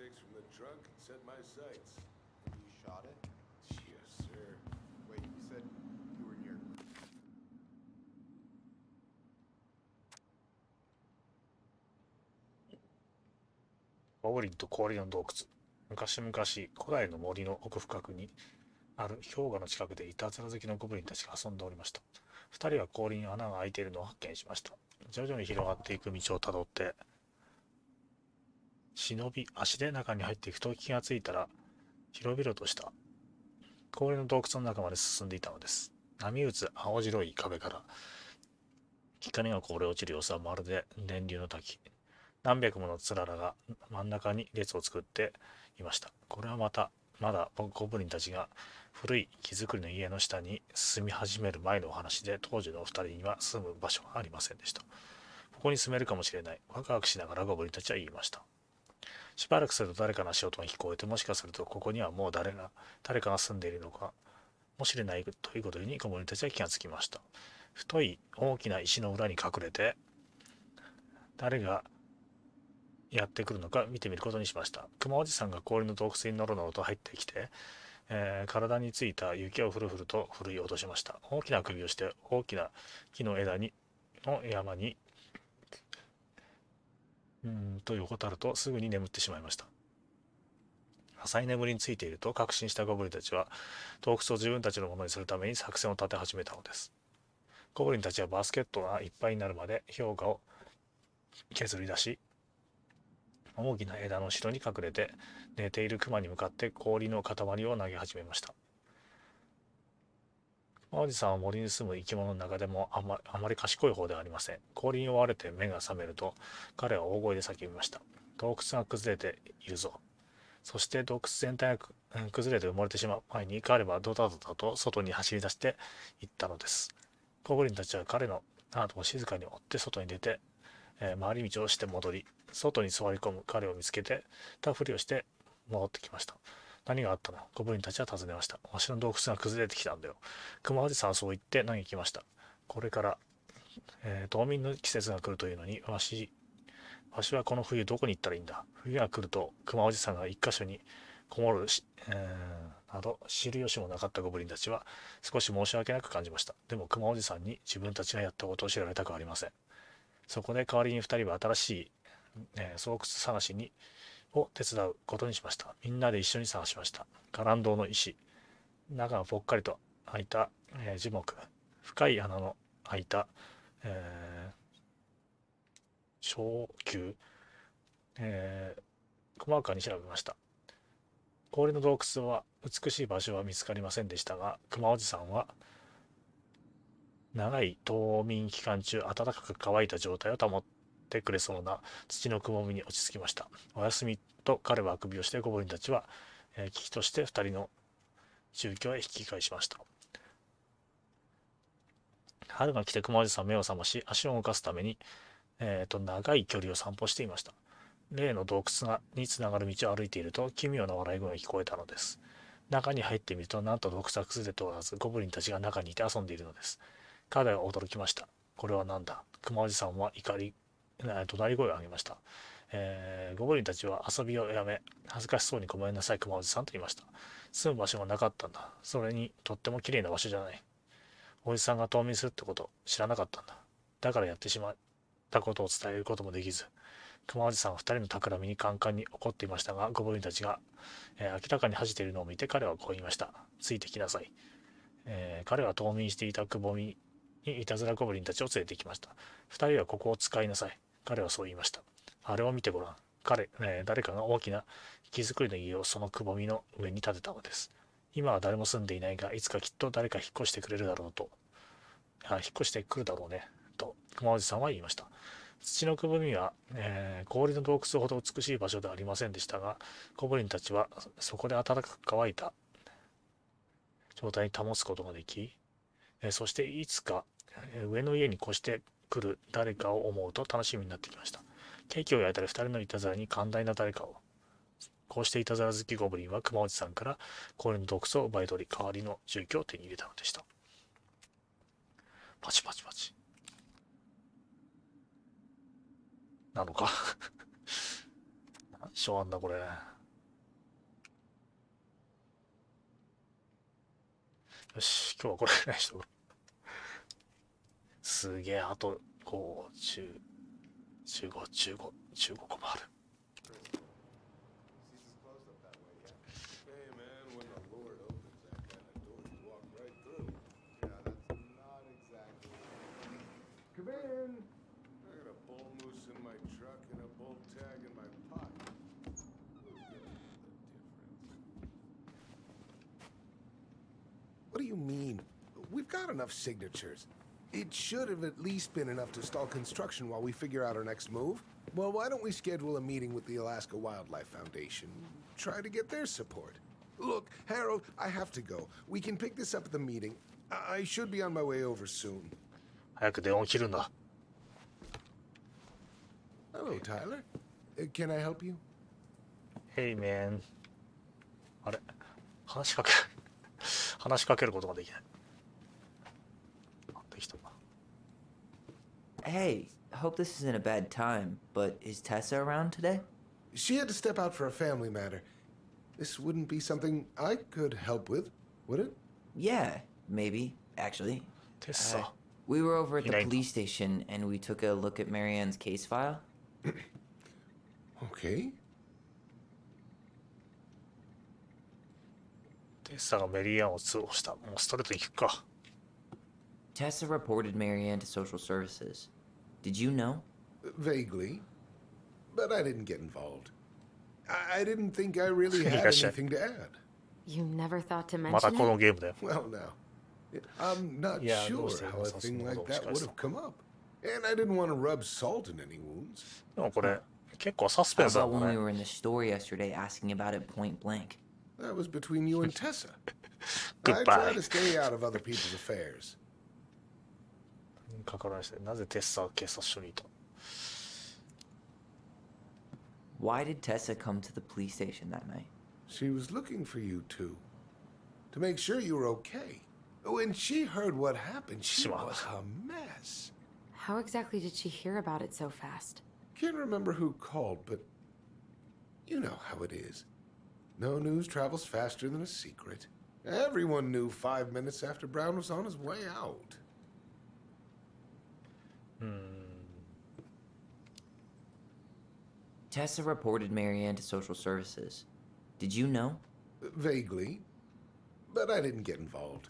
36 from the trunk and set my sights. You shot it? Yes, sir. Wait, you said you were near. ゴブリンと氷の洞窟。昔々、古代の森の奥深くにある氷河の近くでいたずら好きのゴブリンたちが遊んでおりました。二人は氷に穴が開いているのを発見しました。徐々に広がっていく道をたどって、忍び足で中に入っていくと気がついたら、広々とした氷の洞窟の中まで進んでいたのです。波打つ青白い壁から光がこぼれ落ちる様子はまるで電流の滝。何百ものつららが真ん中に列を作っていました。これはまだゴブリンたちが古い木造りの家の下に住み始める前のお話で、当時のお二人には住む場所がありませんでした。ここに住めるかもしれない。ワクワクしながらゴブリンたちは言いました。しばらくすると誰かの足音が聞こえて、もしかするとここにはもう誰かが住んでいるのかもしれないということにゴブリンたちは気がつきました。太い大きな石の裏に隠れて誰がやってくるのか見てみることにしました。熊おじさんが氷の洞窟にノロノロと入ってきて、体についた雪をふるふると振り落としました。大きな首をして大きな木の枝の山に横たるとすぐに眠ってしまいました。浅い眠りについていると確信したゴブリンたちは洞窟を自分たちのものにするために作戦を立て始めたのです。ゴブリンたちはバスケットがいっぱいになるまで氷河を削り出し、大きな枝の後ろに隠れて寝ているクマに向かって氷の塊を投げ始めました。おじさんは森に住む生き物の中でもあまり賢い方ではありません。氷に追われて目が覚めると彼は大声で叫びました。洞窟が崩れているぞ。そして洞窟全体が崩れて埋もれてしまう前に彼はドタドタと外に走り出していったのです。ゴブリンたちは彼の後を静かに追って外に出て、回り道をして戻り、外に座り込む彼を見つけてたふりをして戻ってきました。何があったの？ゴブリンたちは尋ねました。わしの洞窟が崩れてきたんだよ。クマおじさんはそう言って嘆きました。これから、冬眠の季節が来るというのに、わしはこの冬どこに行ったらいいんだ。冬が来るとクマおじさんが一箇所にこもるなど知る由もなかったゴブリンたちは少し申し訳なく感じました。でもクマおじさんに自分たちがやったことを知られたくありません。そこで代わりに2人は新しい、巣窟探しを手伝うことにしました。みんなで一緒に探しました。伽藍洞の石、中がぽっかりと開いた、樹木、深い穴の開いた、小球、細かに調べました。氷の洞窟は美しい場所は見つかりませんでしたが、熊おじさんは長い冬眠期間中暖かく乾いた状態を保ってくれそうな土のくぼみに落ち着きました。おやすみと彼はあくびをして、ゴブリンたちは、危機として2人の住居へ引き返しました。春が来て熊おじさん目を覚まし、足を動かすために、長い距離を散歩していました。例の洞窟につながる道を歩いていると奇妙な笑い声が聞こえたのです。中に入ってみると、なんと洞窟は崩れておらず、ゴブリンたちが中にいて遊んでいるのです。彼は驚きました。これは何だ。熊おじさんは怒り、怒鳴り声を上げました。ゴブリンたちは遊びをやめ、恥ずかしそうにごめんなさい熊おじさんと言いました。住む場所がなかったんだ。それにとっても綺麗な場所じゃない。おじさんが冬眠するってこと知らなかったんだ。だからやってしまったことを伝えることもできず、熊おじさんは2人の企みにカンカンに怒っていましたが、ゴブリンたちが、明らかに恥じているのを見て彼はこう言いました。ついてきなさい。彼は冬眠していたくぼみにいたずらゴブリンたちを連れてきました。2人はここを使いなさい。彼はそう言いました。あれを見てごらん。誰かが大きな木造りの家をそのくぼみの上に建てたのです。今は誰も住んでいないが、いつかきっと誰か引っ越してくれるだろうと。引っ越してくるだろうね。と、熊おじさんは言いました。土のくぼみは、氷の洞窟ほど美しい場所ではありませんでしたが、ゴブリンたちはそこで暖かく乾いた状態に保つことができ、そしていつか上の家に越してくる誰かを思うと楽しみになってきました。ケーキを焼いたり2人のいたずらに寛大な誰かを。こうしていたずら好きゴブリンは熊おじさんから氷の洞窟を奪い取り、代わりの住居を手に入れたのでした。パチパチパチ。なのか何章あんだこれ。よし、今日はこれぐらいにしとこう。すげえ、あと5、10、15個もある。Hey, man, when the Lord opens that kind of door, you walk right through. Yeah, that's not exactly. Come in. I got a bull moose in my truck and a bull tag in my pocket. We'll get into the difference. What do you mean? We've got enough signatures. It should have at least been enough to stall construction while we figure out our next move. Well, why don't we schedule a meeting with the Alaska Wildlife Foundation? Try to get their support. Look, Harold, I have to go. We can pick this up at the meeting. I should be on my way over soon. 早く電話切るんだ。Hello, Tyler. Can I help you? Hey man. あれ、話しかけることができない。あ、できたな。Hey, hope this isn't a bad time, but is Tessa around today? She had to step out for a family matter. This wouldn't be something I could help with, would it? Yeah, maybe, actually. Tessa. We were over at the Inay. police station and we took a look at Marianne's case file. Okay. テッサがメリーアンを通報した。もうストレートに聞くか。Tessa reported Marianne to social services. Did you know? Vaguely. But I didn't get involved. I didn't think I really had Gotcha. anything to add. You never thought to また mention こ it? のゲームだよ。 Well, now, I'm not Yeah, sure those how a things are thing like some that those would have come up. And I didn't want to rub salt in any wounds. でもこれ、結構サスペ How ンスだ about も when ん we ね。 were in the store yesterday asking about it point blank? That was between you and Tessa. I Goodbye. try to stay out of other people's affairs. 関わらないして、なぜテッサは警察署にいた？ Why did Tessa come to the police station that night? She was looking for you two. To make sure you were okay. When she heard what happened, she Shimano. was a mess. How exactly did she hear about it so fast? Can't remember who called, but you know how it is. No news travels faster than a secret. Everyone knew 5 minutes after Brown was on his way out. Tessa reported Marianne to social services. Did you know? Vaguely. But I didn't get involved.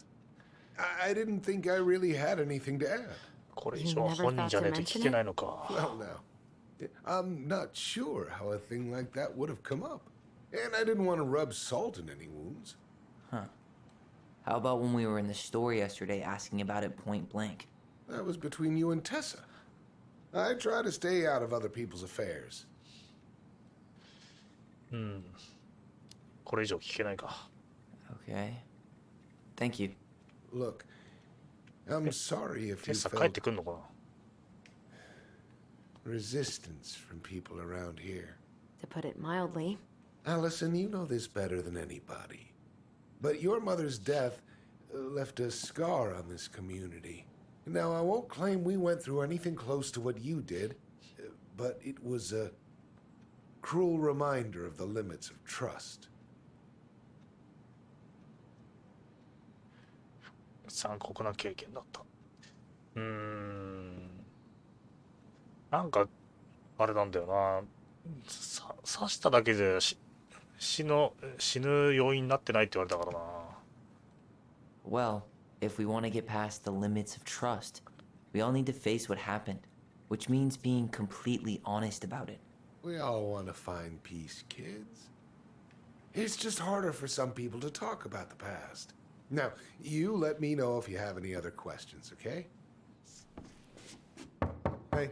I didn't think I really had anything to add. これ以上本人じゃねえと聞けないのか。 Well, now, I'm not sure how a thing like that would have come up. And I didn't want to rub salt in any wounds. How about when we were in the store yesterday asking about it point blank? That was between you and Tessa. I try to stay out of other people's affairs. これ以上聞けないか。 Okay. Thank you. Look, I'm sorry if テ you ッサ帰っ felt てくんのかな？ resistance from people around here. To put it mildly. Allison, you know this better than anybody. But your mother's death left a scar on this community. Now, I won't claim we went through anything close to what you did, but it was a cruel reminder of the limits of trust. 残酷な経験だった。なんかあれなんだよな。刺しただけで死ぬ要因になってないって言われたからな。Well, if we want to get past the limits of trust, we all need to face what happened, which means being completely honest about it. We all want to find peace, kids. It's just harder for some people to talk about the past. Now, you let me know if you have any other questions, okay? Hey,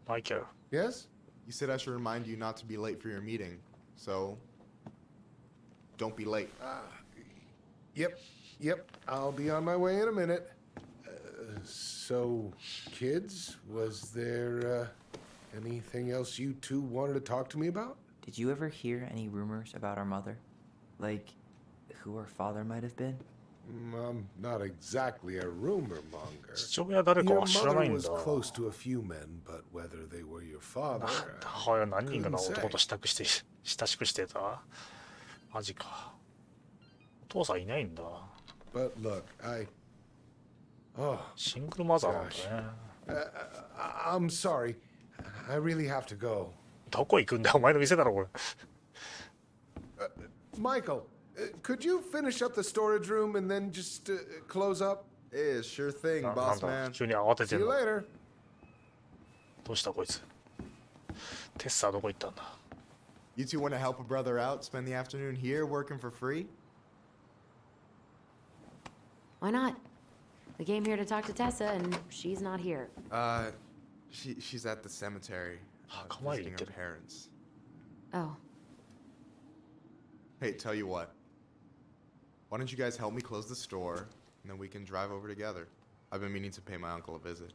マイケル。 Yes? you said I should remind you not to be late for your meeting. So, don't be late. Yep. I'll be on my way in a minute. So, kids, was there anything else you two wanted to talk to me about? Did you ever hear any rumors about our mother? Like, who our father might have been? I'm not exactly a rumor monger. 父親誰か Your は知らな mother いん was だ。 close to a few men, but whether they were your father, 母親何人かの男と親しくしてた？マジか。お父さんいないんだ。But look, Oh, シングルマザーなんだね。I'm sorry. I really have to go. どこ行くんだよ、お前の店だろ、これ。Michael, could you finish up the storage room and then just close up? Yeah, sure thing, なん boss だ、 man. 普通に慌てて See ん you の。 later. どうしたこいつ。テッサーどこ行ったんだ。 You two want to help a brother out, spend the afternoon here working for free? Why not? We came here to talk to Tessa, and she's not here. She's at the cemetery, come on, visiting her you- parents. Oh, Hey, tell you what. Why don't you guys help me close the store, and then we can drive over together? I've been meaning to pay my uncle a visit.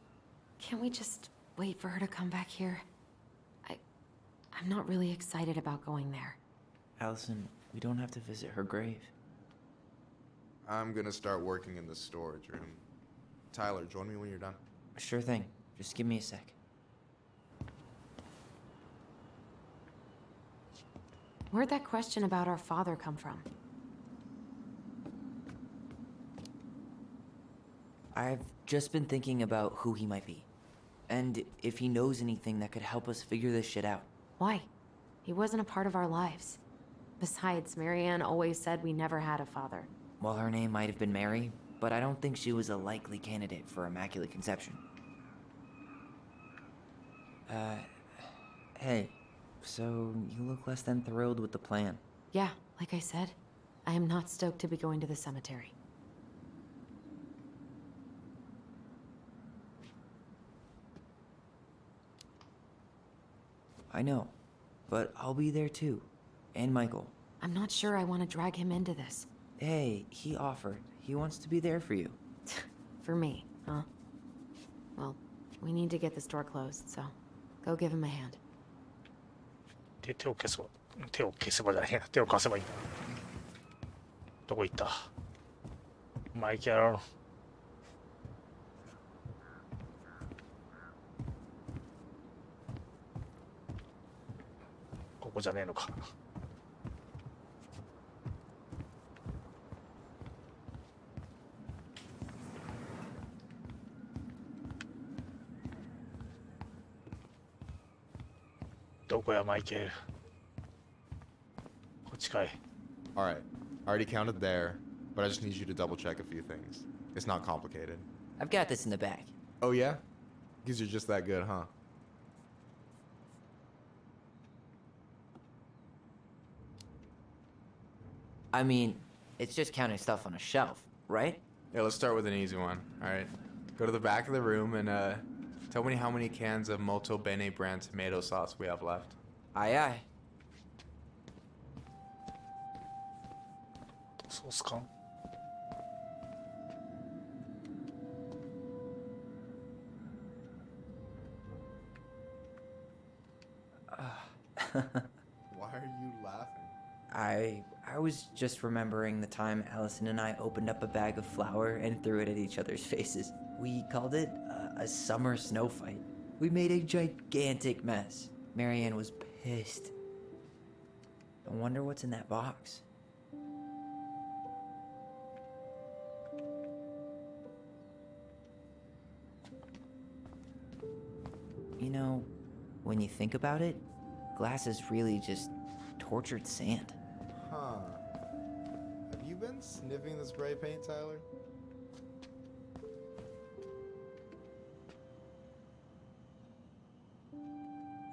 can't we just wait for her to come back here? I'm not really excited about going there. Allison, we don't have to visit her grave. I'm gonna start working in the storage room. Tyler, join me when you're done. Sure thing. Just give me a sec. Where'd that question about our father come from? I've just been thinking about who he might be. And if he knows anything that could help us figure this shit out. Why? He wasn't a part of our lives. Besides, Marianne always said we never had a father. Well, her name might have been Mary, but I don't think she was a likely candidate for Immaculate Conception. Hey, so you look less than thrilled with the plan. Yeah, like I said, I am not stoked to be going to the cemetery. I know, but I'll be there too. And Michael. I'm not sure I want to drag him into this. Hey, he offered. He wants to be there for you. For me, huh? Well, we need to get the store closed, so go give him a hand. で、手を消せば、手を消せばじゃないや、手を貸せばいいんだ。どこ行った？マイケル。ここじゃねえのか。どこやマイケル。こっちかい。Alright, I already counted there, but I just need you to double check a few things. It's not complicated. I've got this in the bag. Oh yeah? Because you're just that good, huh? I mean, it's just counting stuff on a shelf, right? Yeah, let's start with an easy one. Alright. Go to the back of the room and tell me how many cans of Molto Bene brand tomato sauce we have left. Aye aye. ソース缶。Why are you laughing? I was just remembering the time Allison and I opened up a bag of flour and threw it at each other's faces. We called it a summer snow fight. We made a gigantic mess. Marianne was pissed. I wonder what's in that box. You know, when you think about it, glass is really just tortured sand. Huh. Have you been sniffing the spray paint, Tyler?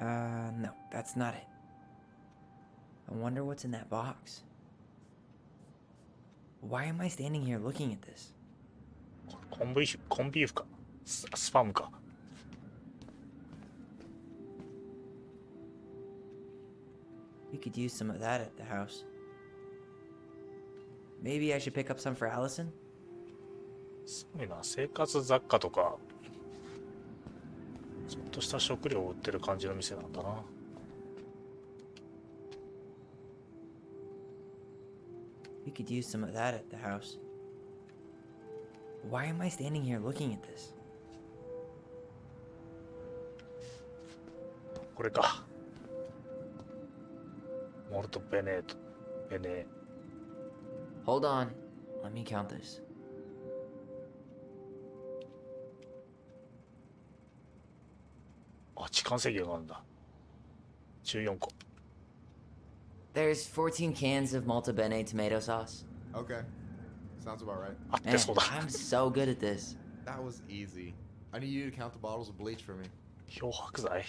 No, that's not it. I wonder what's in that box. Why am I standing here looking at this? コンビーフか。スパムか。We could use some of that at the house. Maybe I should pick up some for Allison? すごいな。生活雑貨とか、ちょっとした食料を売ってる感じの店なんだな。We could use some of that at the house. Why am I standing here looking at this? これか。モルトベネート。ベネー。 Hold on. Let me count this. 完成形があるんだ。14個。 There's 14 cans of Malta Bene tomato sauce. Okay. Sounds about right. あって Man, そうだ。 I'm so good at this. That was easy. I need you to count the bottles of bleach for me. 漂白剤。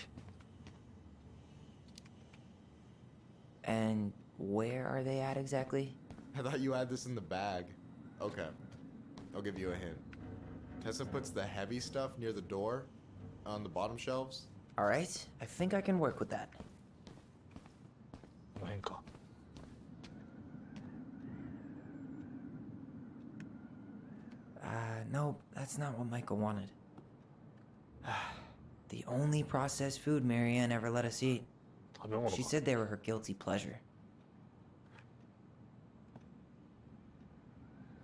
And where are they at exactly? I thought you had this in the bag. Okay. I'll give you a hint. Tessa puts the heavy stuff near the door on the bottom shelves. All right, I think I can work with that. この辺か。 No, that's not what Michael wanted. The only processed food Marianne ever let us eat. 食べ物 She か。 said they were her guilty pleasure.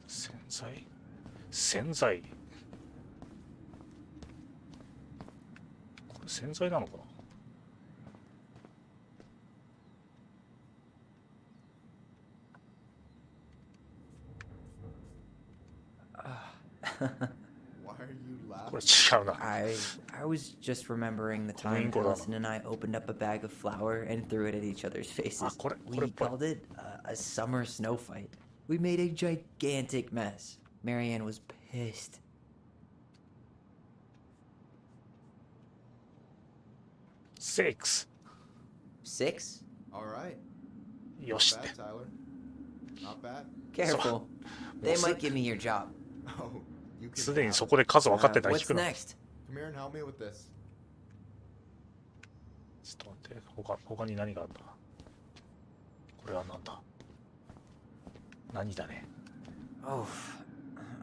洗剤。洗剤。これ洗剤なのかな。 Why are you これ laughing? 違うな。 I was just remembering the time Coringo. Allison and I opened up a bag of flour and threw it at each other's faces. We called it a summer snow fight. We made a gigantic mess. Marianne was pissed. 6。 6? All right. よ Not しって。 bad, Tyler. Not bad. Careful. They might give me your job. Oh, you can すでに have そ it. こで数分かってたら引 What's くな。 next? Come here and help me with this. ちょっと待って。他に何があるんだ。これは何だ。何だね。 Oh,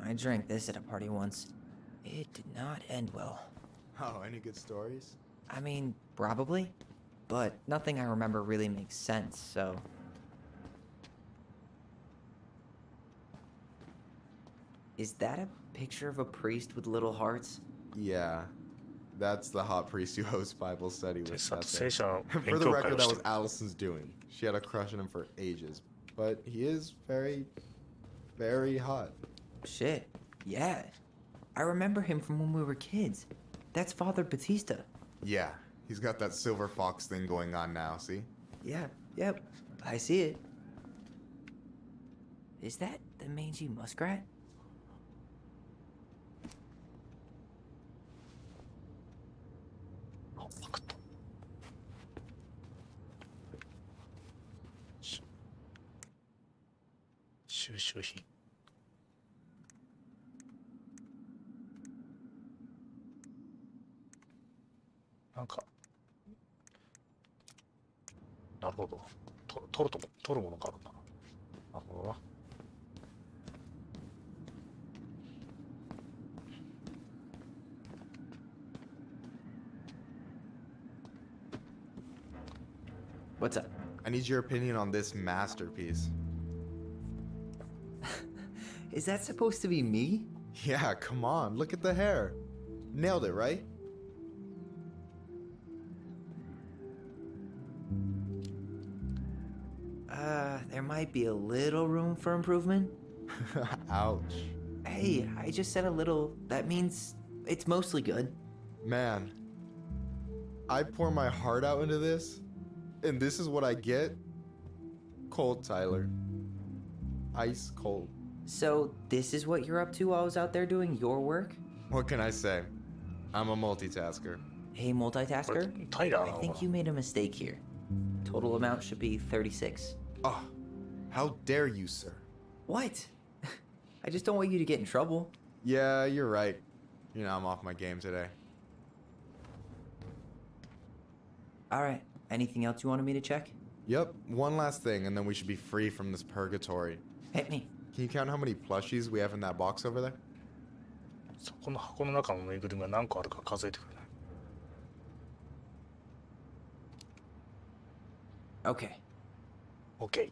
I drank this at a party once. It did not end well. Oh, any good stories? I mean, probably. But nothing I remember really makes sense, so. Is that a picture of a priest with little hearts? Yeah. That's the hot priest who hosts Bible study with テスタと Tessa. 聖書の For 勉 the 強会 record, を that して was Allison's doing. She had a crush on him for ages. But he is very, very hot. Shit. Yeah. I remember him from when we were kids. That's Father Batista. Yeah, he's got that silver fox thing going on now, see? Yeah, yep. I see it. Is that the mangy muskrat? あ、パクッと。収集品。なんか、なるほど。取るものがあるんだな。なるほどな。What's up? I need your opinion on this masterpiece. Is that supposed to be me? Yeah, come on, look at the hair. Nailed it, right? There might be a little room for improvement. Ouch. Hey, I just said a little. That means it's mostly good. Man, I pour my heart out into this, and this is what I get? Cold, Tyler. Ice cold. So, this is what you're up to while I was out there doing your work? What can I say? I'm a multitasker. Hey, これ multitasker. タイラー I なのか think you made a mistake here. Total amount should be 36. Oh, how dare you, sir? What? I just don't want you to get in trouble. Yeah, you're right. You know, I'm off my game today. Alright, anything else you wanted me to check? Yep, one last thing, and then we should be free from this purgatory. Hit me. Can you count how many plushies we have in that box over there? そこの箱の中のぬいぐるみが何個あるか数えてくれない。 Okay. OK。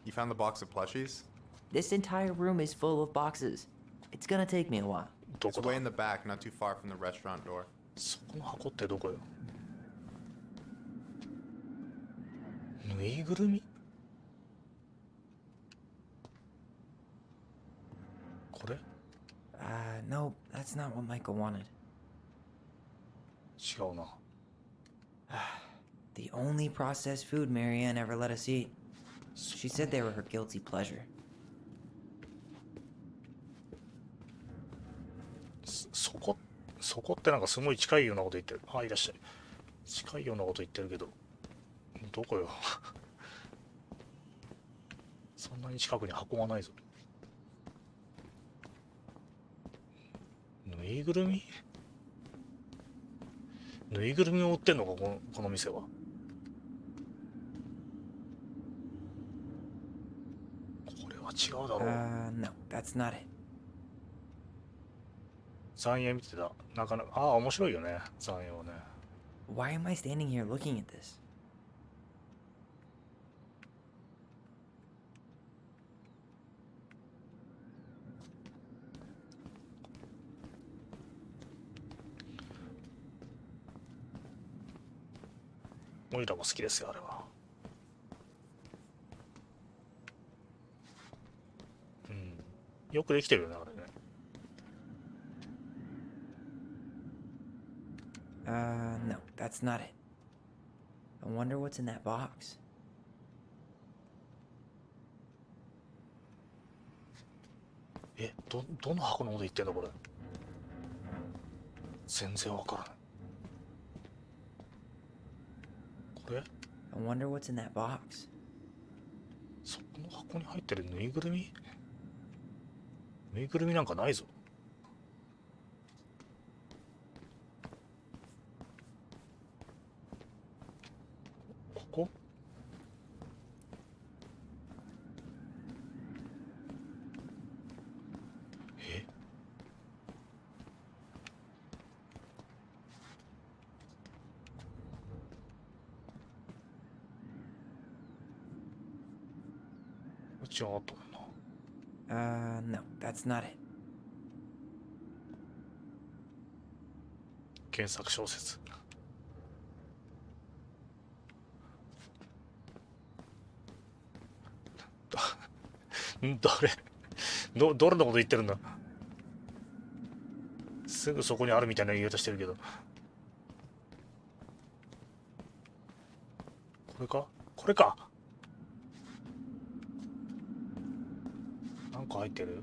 You found the box of plushies? This entire room is full of boxes. It's gonna take me a while. ど It's こだ way in the back, not too far from the restaurant door. そこの箱ってどこよ。ぬいぐるみこれ No, that's not what Michael wanted. 違うな。The only processed food Marianne ever let us eat. She said they were her guilty pleasure. そこってなんかすごい近いようなこと言ってる。あ、いらっしゃい。近いようなこと言ってるけど、どこよ。そんなに近くに箱がないぞ。ぬいぐるみを売ってんのか、この店は。これは違うだろう。No, that's not it. 残影見てた。なかなか、面白いよね、残影はね。Why am I standing here looking at this? オイラも好きですよ、あれは。うん。よくできてるよね、あれね。No, that's not it. I wonder what's in that box. どの箱のこと言ってんのこれ。全然わからない。これ I wonder what's in that box. そこの箱に入ってるぬいぐるみなんかないぞ。ここ違うと思うな。No, that's not it. 原作小説。どれのこと言ってるんだ。すぐそこにあるみたいな言い方してるけど。これか。なんか入ってる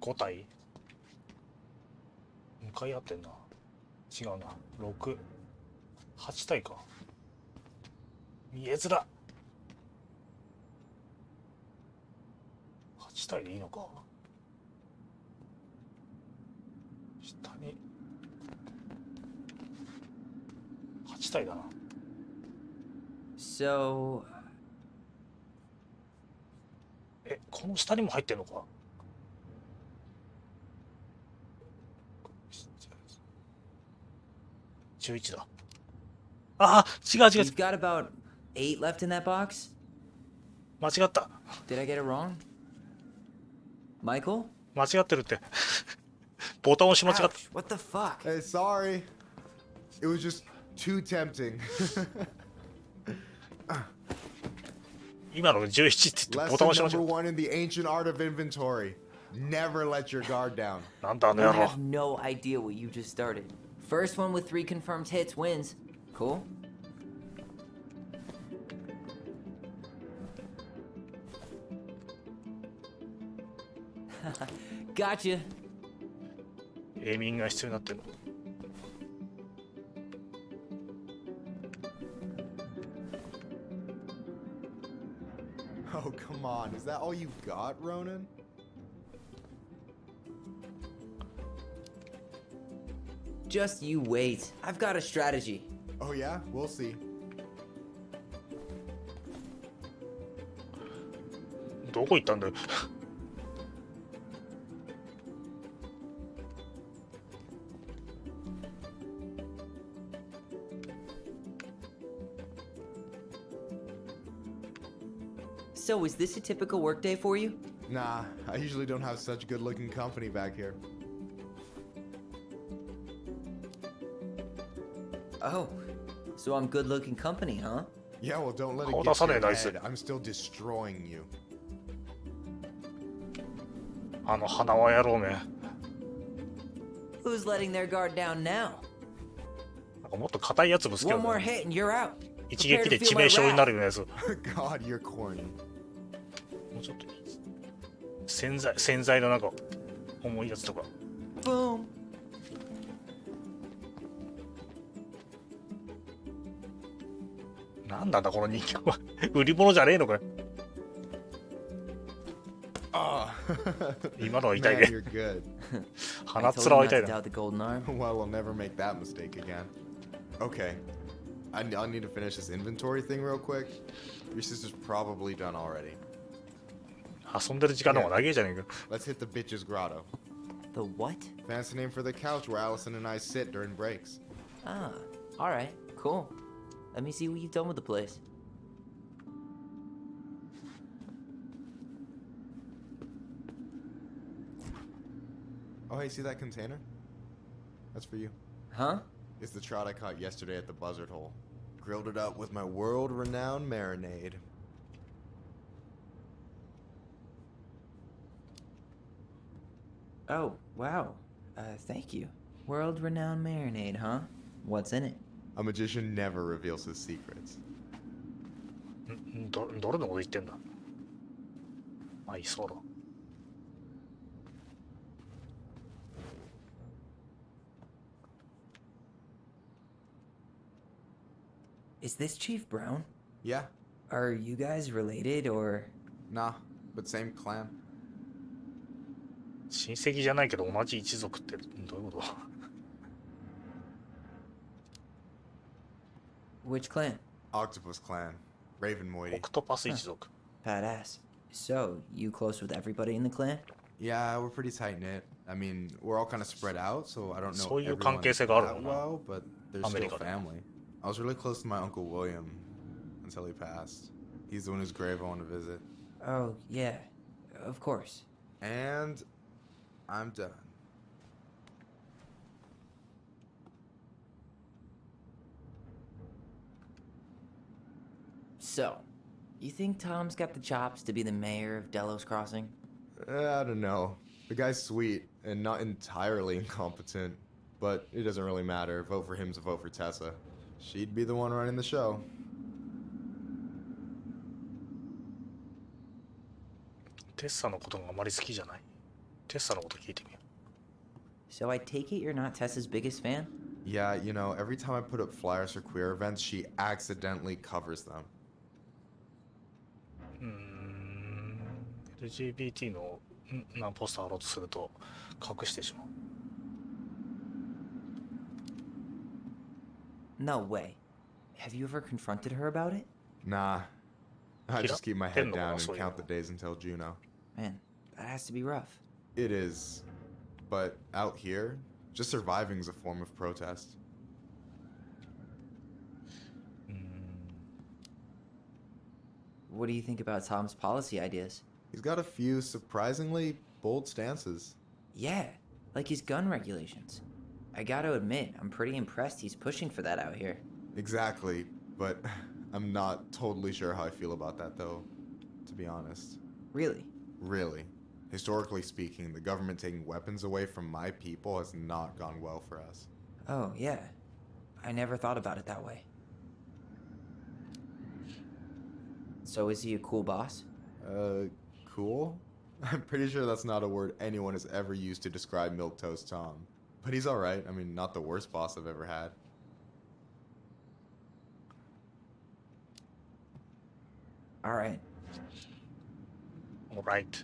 ?5 体向かい合ってんな。違うな。6、8体か。見えづら。8体でいいのか。下に8体だな。So, この下にも入ってんのか。11だ。違う。 you've got about 8 left in that box? 間違った。Did I get it wrong? Michael? 間違ってるって。ボタン押し間違った。 Ouch, what the fuck? Hey, sorry. It was just too tempting. 今の11って言ってボタン Lesson 押し間違 number った。 one in the ancient art of inventory. Never let your guard down. なんだあの I 野郎。 have no idea what you just started. First one with 3 confirmed hits wins. Cool. Gotcha. エーミングが必要になってるの。Oh, come on. Is that all you've got, Ronan? Just you wait. I've got a strategy. Oh, yeah? We'll see. どこ行ったんだよ。So, is this a typical workday for you? Nah, I usually don't have such good-looking company back here. Oh, so I'm good-looking company, huh? Yeah, well, don't let it Oh, get to your nice. head. I'm still destroying you. あの花輪野郎め。 Who's letting their guard down now? なんかもっと硬いやつぶつけ One る more ね。 hit and you're out. 一撃で致命傷になるようなやつ。も God, you're corny. うちょっと洗剤のなんか重いやつとか。 Boom. なんなんだこの人形は。売り物じゃねえのかよ。 Oh. 今のは痛い Man, ね。 you're good.鼻 I っ told 面 you は not 痛い to な。 doubt the golden arm. Well, we'll never make that mistake again. Okay. I'll need to finish this inventory thing real quick. Your sister's probably done already. 遊んでる時間の方が長いじゃねえか。 Let's hit the bitch's grotto. The what? Fancy name for the couch where Allison and I sit during breaks. Ah, all right, cool. Let me see what you've done with the place. Oh, hey, see that container? That's for you. Huh? It's the trout I caught yesterday at the buzzard hole. Grilled it up with my world-renowned marinade. Oh, wow. Thank you. World-renowned marinade, huh? What's in it? A magician never reveals his secrets. どれのこと言ってんだ。まあいいそうだ。 Is this Chief Brown? Yeah, Are you guys related or? nah, but same clan. 親戚じゃないけど同じ一族ってどういうこと？ Which clan? Octopus clan. Raven オ Moiety. クトパス一族。 Badass. So, you close with everybody in the clan? Yeah, we're pretty tight-knit. I mean, we're all kind of spread out, so I don't know そういう everyone 関係性がある that のな。 well, but they're still アメリカで。 family. I was really close to my Uncle William until he passed. He's the one whose grave I want to visit. Oh, yeah. Of course. And I'm done. So, you think Tom's got the chops to be the mayor of Delos Crossing? I don't know. The guy's sweet and not entirely incompetent, but it doesn't really matter. Vote for him's a vote for Tessa. She'd be the one running the show. テッサのことがあまり好きじゃない。テッサのこと聞いてみよ So I take it you're not Tessa's biggest fan? Yeah, you know, every time I put up flyers for queer events, she accidentally covers them. う。LGBT のポスター貼ろうとすると隠してしまう。 No way. Have you ever confronted her about it? Nah. I just keep my head Didn't know down also, and count yeah. the days until Juno. Man, that has to be rough. It is. But out here, just surviving is a form of protest. What do you think about Tom's policy ideas? He's got a few surprisingly bold stances. Yeah, like his gun regulations. I gotta admit, I'm pretty impressed he's pushing for that out here. Exactly, but I'm not totally sure how I feel about that, though, to be honest. Really? Really. Historically speaking, the government taking weapons away from my people has not gone well for us. Oh, yeah. I never thought about it that way. So is he a cool boss? Cool? I'm pretty sure that's not a word anyone has ever used to describe Milquetoast Tom. But he's alright. I mean, not the worst boss I've ever had. Alright. Alright.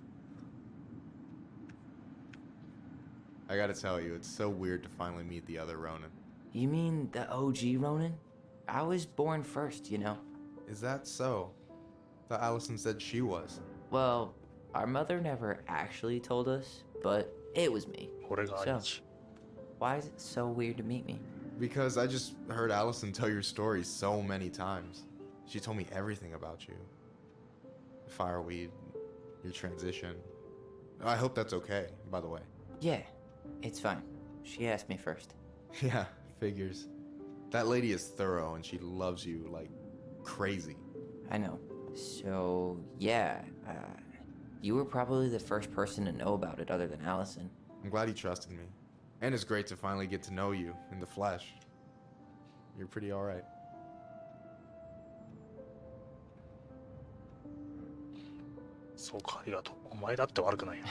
I gotta tell you, it's so weird to finally meet the other Ronin. You mean the OG Ronin? I was born first, you know. Is that so? Thought Allison said she was. Well, our mother never actually told us, but it was me. 俺が兄貴。 Why is it so weird to meet me? Because I just heard Allison tell your story so many times. She told me everything about you. Fireweed, your transition. I hope that's okay, by the way. Yeah, it's fine. She asked me first. Yeah, figures. That lady is thorough and she loves you like crazy. I know. So, yeah, you were probably the first person to know about it other than Allison. I'm glad he trusted me. And it's great to finally get to know you in the flesh. You're pretty alright. そうか、ありがとう。お前だって悪くないよ。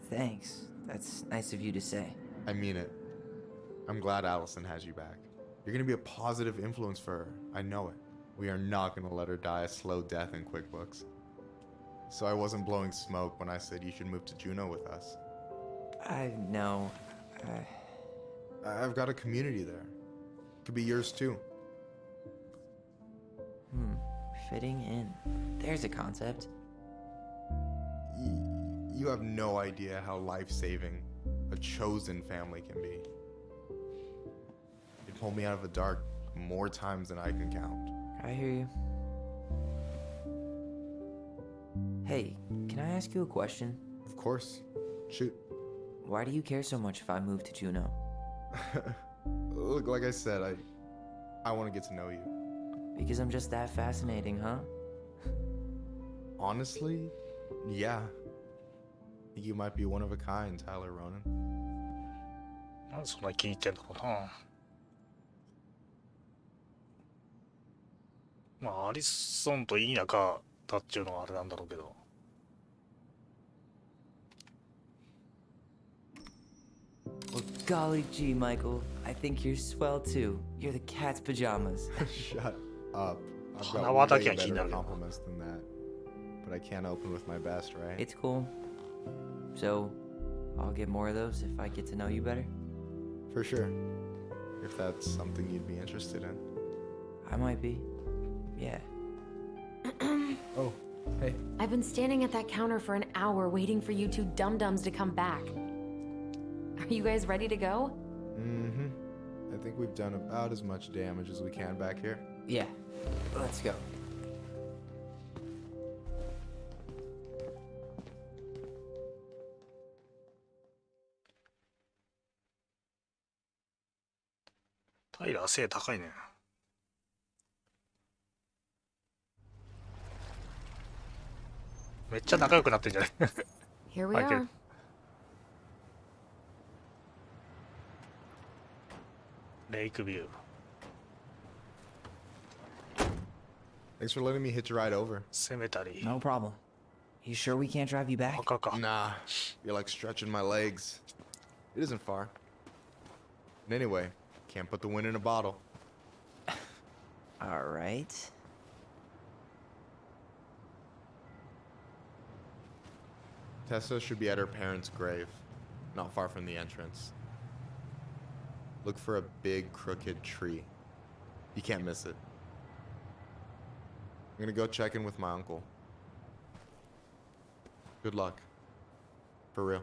Thanks. That's nice of you to say. I mean it. I'm glad Allison has you back. You're gonna be a positive influence for her. I know it. We are not gonna let her die a slow death in QuickBooks. So I wasn't blowing smoke when I said you should move to Juneau with us. I know. I've got a community there. Could be yours too. Fitting in. There's a concept. You have no idea how life-saving a chosen family can be. It pulled me out of the dark more times than I can count. I hear you. Hey, can I ask you a question? Of course. Shoot. Why do you care so much if I move to Juneau? Look, like I said, I want to get to know you. Because I'm just that fascinating, huh? Honestly, yeah. I think you might be one of a kind, Tyler Ronan. なんでそんなに気に入ってんだろうな。まあ、アリソンといい仲だっていうのはあれなんだろうけど。Well, golly gee, Michael. I think you're swell too. You're the cat's pajamas. Shut up. I've 花輪 got だ way けは気にな better るよ。 compliments than that. But I can't open with my best, right? It's cool. So, I'll get more of those if I get to know you better. For sure. If that's something you'd be interested in. I might be. Yeah. Oh, hey. I've been standing at that counter for an hour waiting for you two dum-dums to come back. Are you guys ready to go? Mm-hmm. I think we've done about as much damage as we can back here. Yeah. Let's go. Tyler 背高いね。めっちゃ仲良くなってんじゃない？ Here we I are. Lake View. Thanks for letting me hitch a ride over. Cemetery. No problem. You sure we can't drive you back? 墓か。 Nah, you're like stretching my legs. It isn't far. And anyway, can't put the wind in a bottle. All right. Tessa should be at her parents' grave, not far from the entrance. Look for a big crooked tree. You can't miss it. I'm gonna go check in with my uncle. Good luck. For real.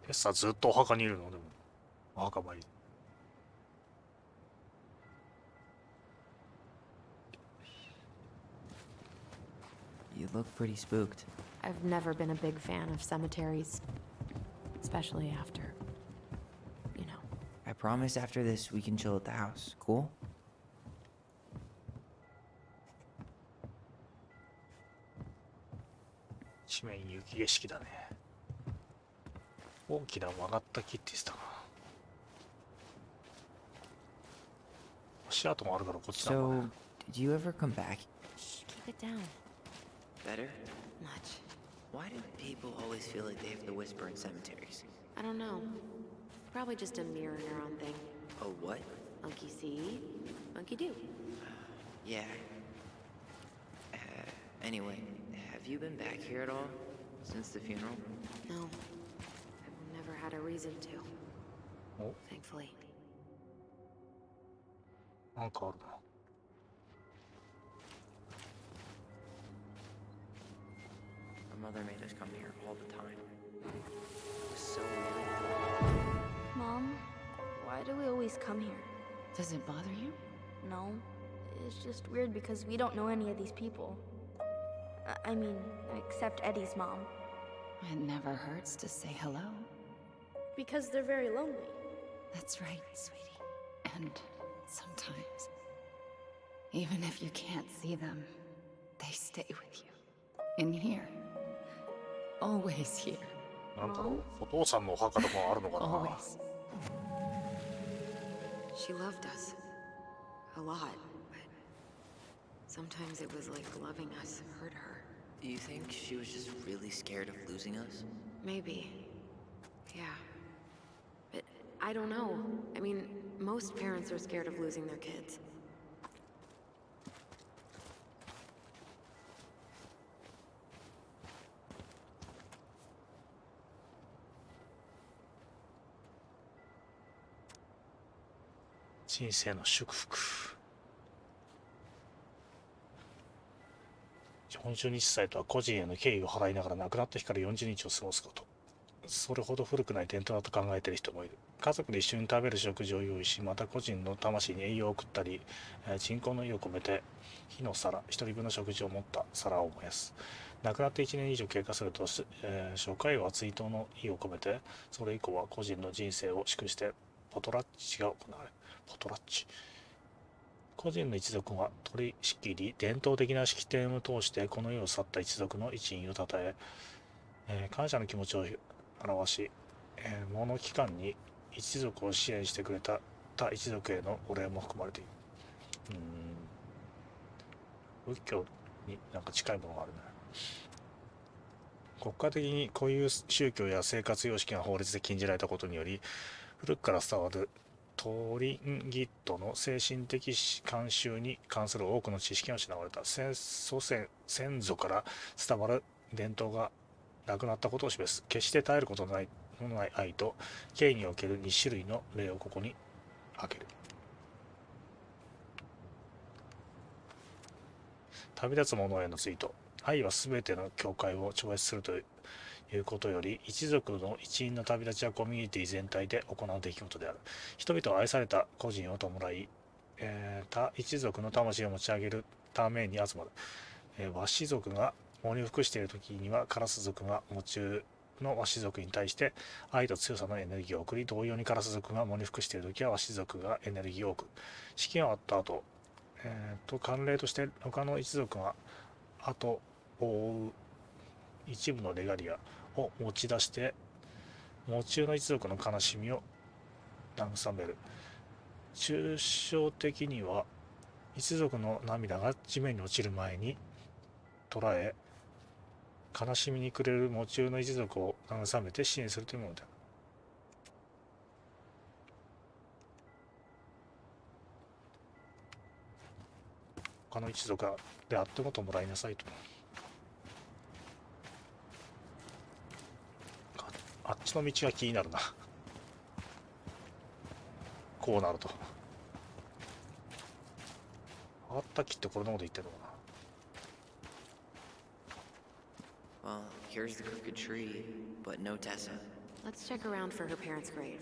テッサずっとお墓にいるのでも。お墓参り。You look pretty spooked. I've never been a big fan of cemeteries. Especially after, you know. I promise after this we can chill at the house. Cool? 一面雪景色だね。大きな曲がった木って言ってたかな。足跡もあるからこっちだもんね。 So, did you ever come back? Shh, keep it down. Better? Much. Why do people always feel like they have to whisper in cemeteries? I don't know. Probably just a mirror neuron thing. Oh, what? Monkey see, monkey do. Yeah. Anyway, have you been back here at all? Since the funeral? No. I've never had a reason to. Oh. Thankfully. なんかあるな。My mother made us come here all the time. It was so weird. Mom, why do we always come here? Does it bother you? No, it's just weird because we don't know any of these people. I mean, except Eddie's mom. It never hurts to say hello. Because they're very lonely. That's right, sweetie. And sometimes, even if you can't see them, they stay with you. In here. Always here. なんだろう。お父さんのお墓とかあるのかな。 Always. She loved us. A lot, but Sometimes it was like loving us hurt her. Do you think she was just really scared of losing us? Maybe. Yeah. But I don't know. I mean, most parents are scared of losing their kids. "人生の祝福」。40日祭とは個人への敬意を払いながら亡くなった日から40日を過ごすこと。それほど古くない伝統だと考えている人もいる。家族で一緒に食べる食事を用意し、また個人の魂に栄養を送ったり、鎮魂の意を込めて火の皿、一人分の食事を持った皿を燃やす。亡くなって1年以上経過すると、初回は追悼の意を込めて、それ以降は個人の人生を祝してポトラッチが行われる。ポトラッチ。個人の一族は取り仕切り、伝統的な式典を通してこの世を去った一族の一員をたたえ、感謝の気持ちを表し、モノ期間に一族を支援してくれた他一族へのお礼も含まれている。仏教になんか近いものがあるね。国家的にこういう宗教や生活様式が法律で禁じられたことにより、古くから伝わるトリンギットの精神的慣習に関する多くの知識が失われた。先祖から伝わる伝統がなくなったことを示す。決して絶えることのない愛と敬意における2種類の例をここに挙げる。旅立つ者への追悼。愛はすべての境界を超越するということより、一族の一員の旅立ちはコミュニティ全体で行う出来事である。人々は愛された個人を弔い、他一族の魂を持ち上げるために集まる。ワシ族が喪に服している時には、カラス族が喪中のワシ族に対して愛と強さのエネルギーを送り、同様にカラス族が喪に服している時はワシ族がエネルギーを送る。式が終わった後、慣例として他の一族が後を追う一部のレガリアを持ち出して喪中の一族の悲しみを慰める。抽象的には一族の涙が地面に落ちる前に捉え、悲しみに暮れる喪中の一族を慰めて支援するというものである。他の一族であっても弔いなさいと。あっちの道が気になるな。こうなると。あったきってこれのこと言ってるのかな。Well, here's the crooked tree, but no Tessa. Let's check around for her parents' grave,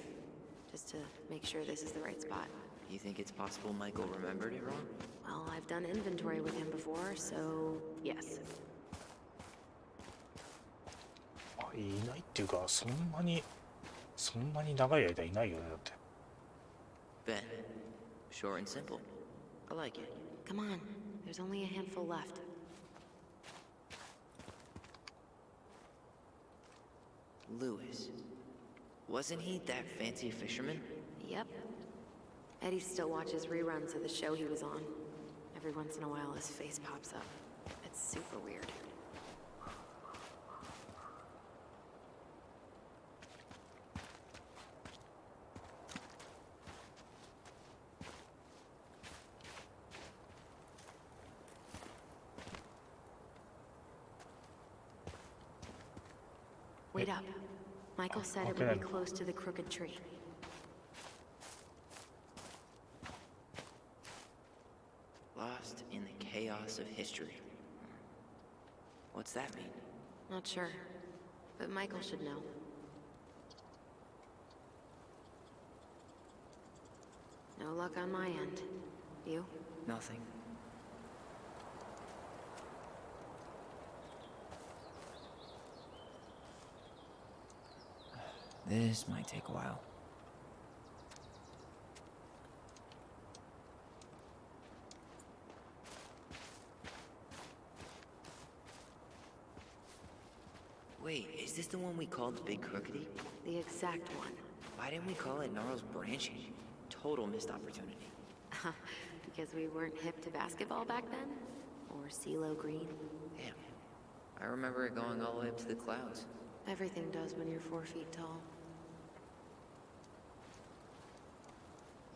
just to make sure this is the right spot. You think it's possible Michael remembered it wrong? Well, I've done inventory with him before, so yes. いないっていうか、そんなに長い間いないよね、だって。Ben. Short and simple. I like it. Come on, there's only a handful left. Lewis. Wasn't he that fancy fisherman? Yep. Eddie still watches reruns of the show he was on. Every once in a while his face pops up. It's super weird. Wait up. Michael said it would be close to the crooked tree. Lost in the chaos of history. What's that mean? Not sure, but Michael should know. No luck on my end. You? Nothing. This might take a while. Wait, is this the one we called Big Crookedy? The exact one. Why didn't we call it Gnarl's Branching? Total missed opportunity. Because we weren't hip to basketball back then? Or CeeLo Green? Damn. I remember it going all the way up to the clouds. Everything does when you're 4 feet tall.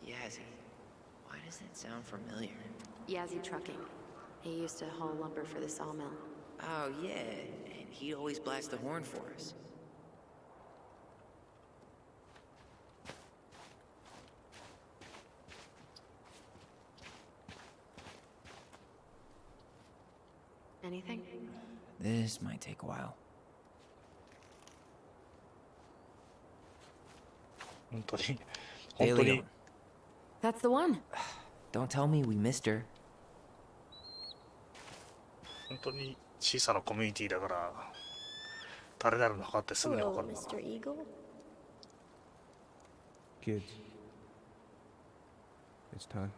Yazzie. Why does that sound familiar? Yazzie Trucking. He used to haul lumber for the sawmill. Oh, yeah. And he'd always blast the horn for us. Anything? This might take a while. 本当に、 Hey, 本当 Leon. に、 That's the one. Don't tell me we missed her. 本当に小さなコミュニティだから、誰なるのかってすぐに分 Hello, かるのか Mr. Eagle. Kids. It's time.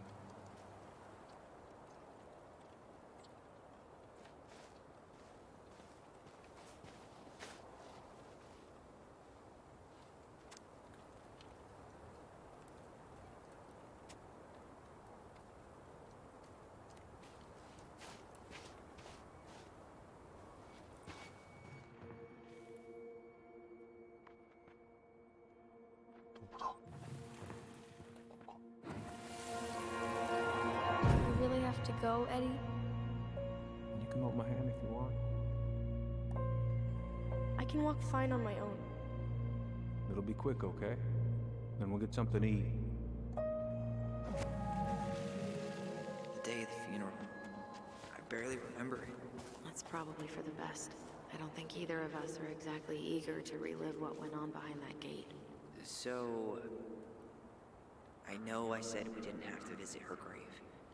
You really have to go, Eddie? You can hold my hand if you want. I can walk fine on my own. It'll be quick, okay? Then we'll get something to eat. The day of the funeral. I barely remember it. That's probably for the best. I don't think either of us are exactly eager to relive what went on behind that gate. So... I know I said we didn't have to visit her grave.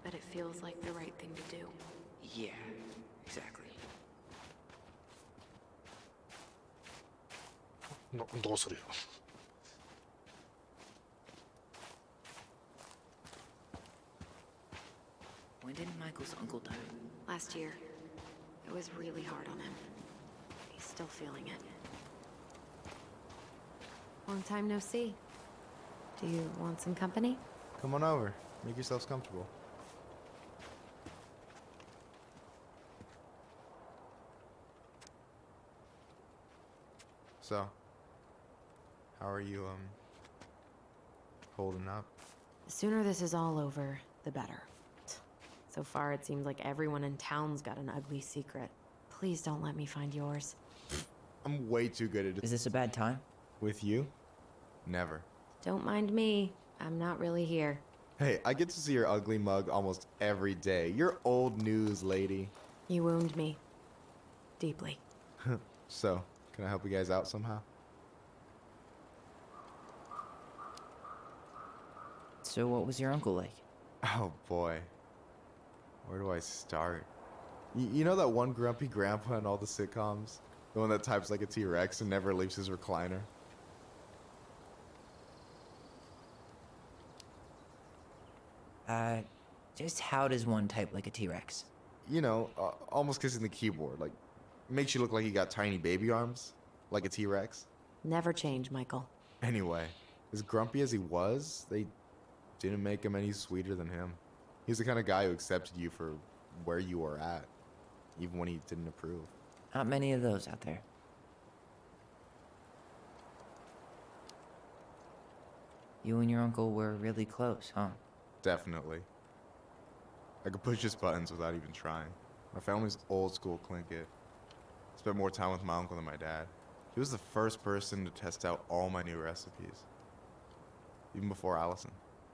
But it feels like the right thing to do. Yeah, exactly. どうするよ。 When did Michael's uncle die? Last year, it was really hard on him. He's still feeling it. Long time no see. Do you want some company? Come on over. Make yourselves comfortable. So, how are you, holding up? The sooner this is all over, the better. So far, it seems like everyone in town's got an ugly secret. Please don't let me find yours. I'm way too good at it. Is this a bad time? With you? Never. Don't mind me. I'm not really here. Hey, I get to see your ugly mug almost every day. You're old news, lady. You wound me. Deeply. So, can I help you guys out somehow? So what was your uncle like? Oh boy. Where do I start? You know that one grumpy grandpa in all the sitcoms? The one that types like a T-Rex and never leaves his recliner? Just how does one type like a T-Rex? You know, almost kissing the keyboard. Like, makes you look like you got tiny baby arms. Like a T-Rex. Never change, Michael. Anyway, as grumpy as he was, they didn't make him any sweeter than him. He's the kind of guy who accepted you for where you were at, even when he didn't approve. Not many of those out there. You and your uncle were really close, huh? Definitely. I could push his buttons without even trying. My family's old school Clinkit. Spent more time with my uncle than my dad. He was the first person to test out all my new recipes. Even before Allison.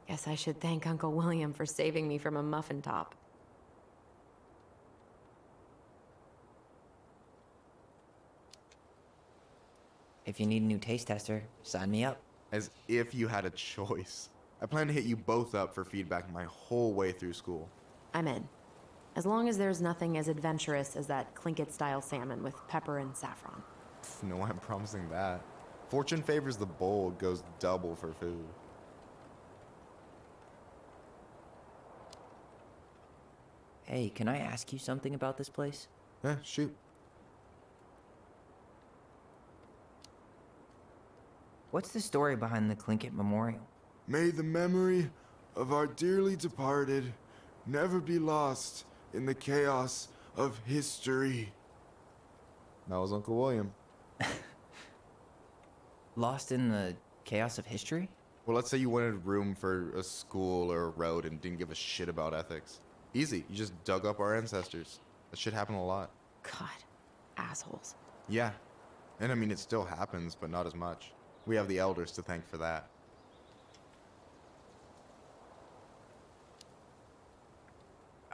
Guess I should thank Uncle William for saving me from a muffin top. If you need a new taste tester, sign me up. As if you had a choice. I plan to hit you both up for feedback my whole way through school. I'm in. As long as there's nothing as adventurous as that Clinkit-style salmon with pepper and saffron. No, I'm promising that. Fortune favors the bold, goes double for food. Hey, can I ask you something about this place? Shoot. What's the story behind the Clinkit Memorial? May the memory of our dearly departed never be lost in the chaos of history. That was Uncle William. Lost in the chaos of history? Well, let's say you wanted room for a school or a road and didn't give a shit about ethics. Easy. You just dug up our ancestors. That shit happened a lot. God, assholes. Yeah. And I mean, it still happens, but not as much. We have the elders to thank for that.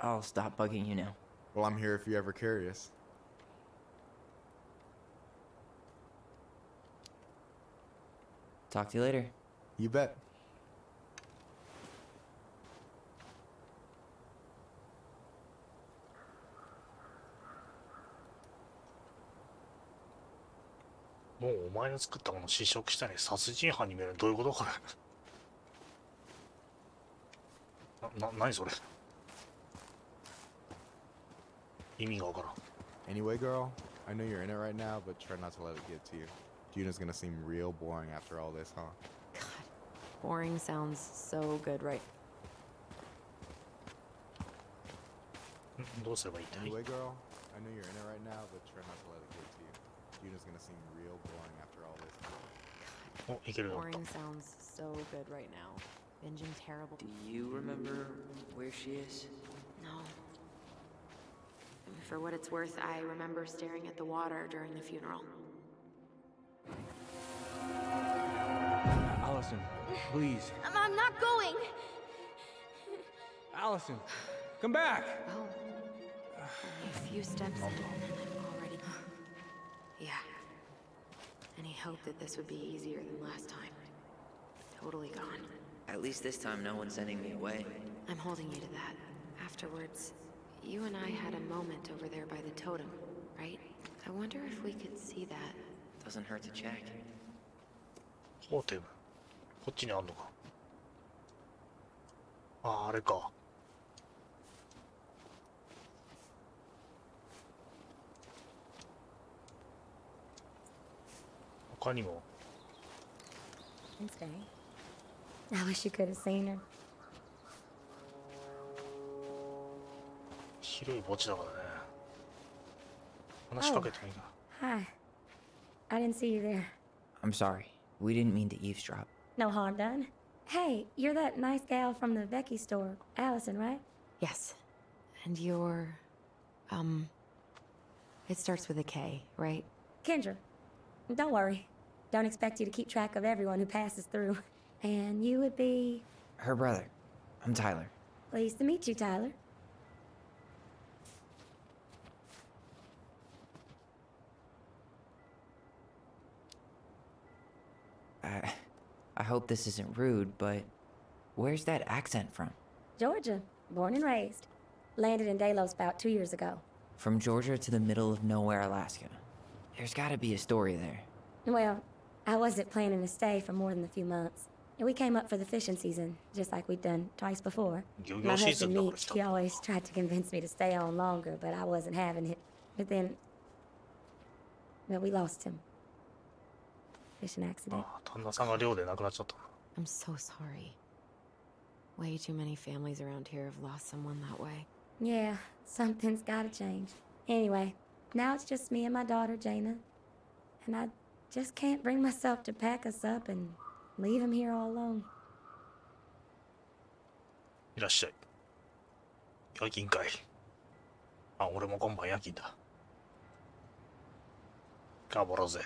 I'll stop bugging you now. Well, I'm here if you're ever curious. Talk to you later. You bet.もうお前の作ったものを試食したり殺人犯に見える。どういうことこれ。何それ。意味がわからん。Anyway, girl, I know you're in it right now, but try not to let it get to you. Juna's gonna seem real boring after all this, huh? God, boring sounds so good, right? どうすればいいんだい。 Anyway, girl, I know you're in it right now, but try not to let it get to you. Juna's gonna seem real boring after all this, huh? お、いけるようにな Boring った。 sounds so good right now. Binging terrible. Do you remember where she is? No. For what it's worth, I remember staring at the water during the funeral. Allison, please. I'm not going. Allison, come back! Oh. Only a few steps in, and I'm already. Yeah. Any hope that this would be easier than last time? Totally gone. At least this time no one's sending me away. I'm holding you to that. Afterwards, you and I had a moment over there by the totem, right? I wonder if we could see that. Doesn't hurt to check. トーテム。こっちにあんのか。ああ、あれか。他にも。 Wednesday. I wish you could have seen her. 広い墓地だからね。話しかけてもいいか。 Hi. I didn't see you there. I'm sorry. We didn't mean to eavesdrop. No harm done. Hey, you're that nice gal from the Becky store, Allison, right? Yes. And you're. It starts with a K, right? Kendra. Don't worry. Don't expect you to keep track of everyone who passes through. And you would be. Her brother. I'm Tyler. Pleased to meet you, Tyler. I hope this isn't rude, but where's that accent from? Georgia. Born and raised. Landed in Delos about 2 years ago. From Georgia to the middle of nowhere, Alaska. There's gotta be a story there. Well, I wasn't planning to stay for more than a few months. We came up for the fishing season, just like we'd done twice before. My husband Meech, he always tried to convince me to stay on longer, but I wasn't having it. But then, well, we lost him. Fishing accident. ああ、旦那さんが漁で亡くなっちゃった。 I'm so sorry. Way too many families around here have lost someone that way. Yeah, something's gotta change. Anyway, now it's just me and my daughter, Jaina. And I just can't bring myself to pack us up and leave him here all alone. いらっしゃい。夜勤かい。あ、俺も今晩夜勤だ。頑張ろうぜ。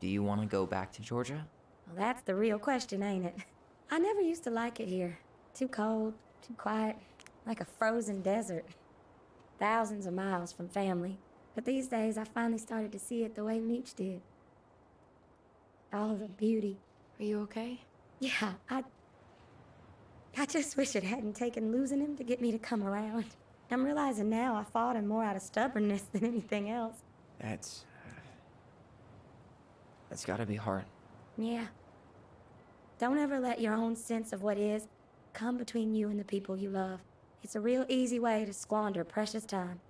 Do you want to go back to Georgia? Well, that's the real question, ain't it? I never used to like it here. Too cold, too quiet, like a frozen desert. Thousands of miles from family. But these days, I finally started to see it the way Meech did. All of the beauty. Are you okay? Yeah, I just wish it hadn't taken losing him to get me to come around. I'm realizing now I fought him more out of stubbornness than anything else. That's gotta be hard. Yeah. Don't ever let your own sense of what is come between you and the people you love. It's a real easy way to squander precious time.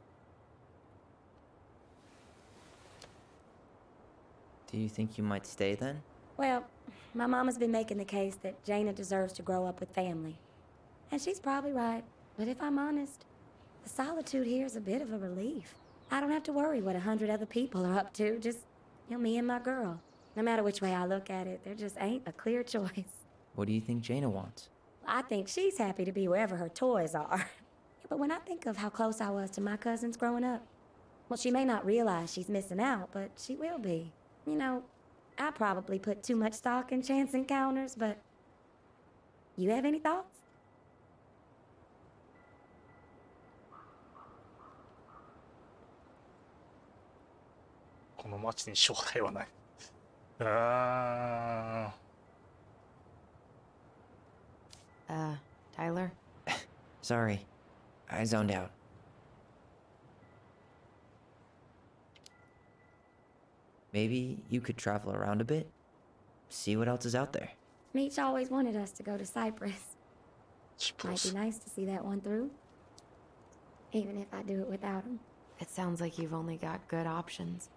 Do you think you might stay then? Well, My mama's been making the case that Jaina deserves to grow up with family. And she's probably right. But if I'm honest, the solitude here is a bit of a relief. I don't have to worry what 100 other people are up to, just, me and my girl. No matter which way I look at it, there just ain't a clear choice. What do you think Jaina wants? I think she's happy to be wherever her toys are. But when I think of how close I was to my cousins growing up, well, she may not realize she's missing out, but she will be. I probably put too much stock in chance encounters, but you have any thoughts? この町に将来はない。Tyler? Sorry, I zoned out. Maybe you could travel around a bit, see what else is out there. Meech always wanted us to go to Cyprus. Might be nice to see that one through, even if I do it without him. It sounds like you've only got good options.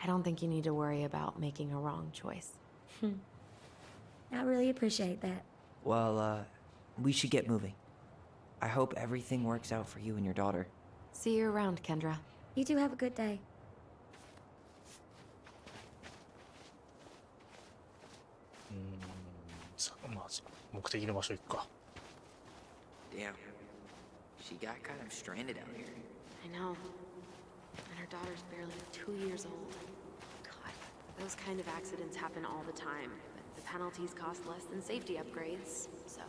I don't think you need to worry about making a wrong choice. I really appreciate that. Well, we should get moving. I hope everything works out for you and your daughter. See you around, Kendra. You two have a good day. さあ、まず目的の場所行くか。Damn, she got kind of stranded out here. I know. And her daughter's barely 2 years old. God, those kind of accidents happen all the time. But the penalties cost less than safety upgrades, so...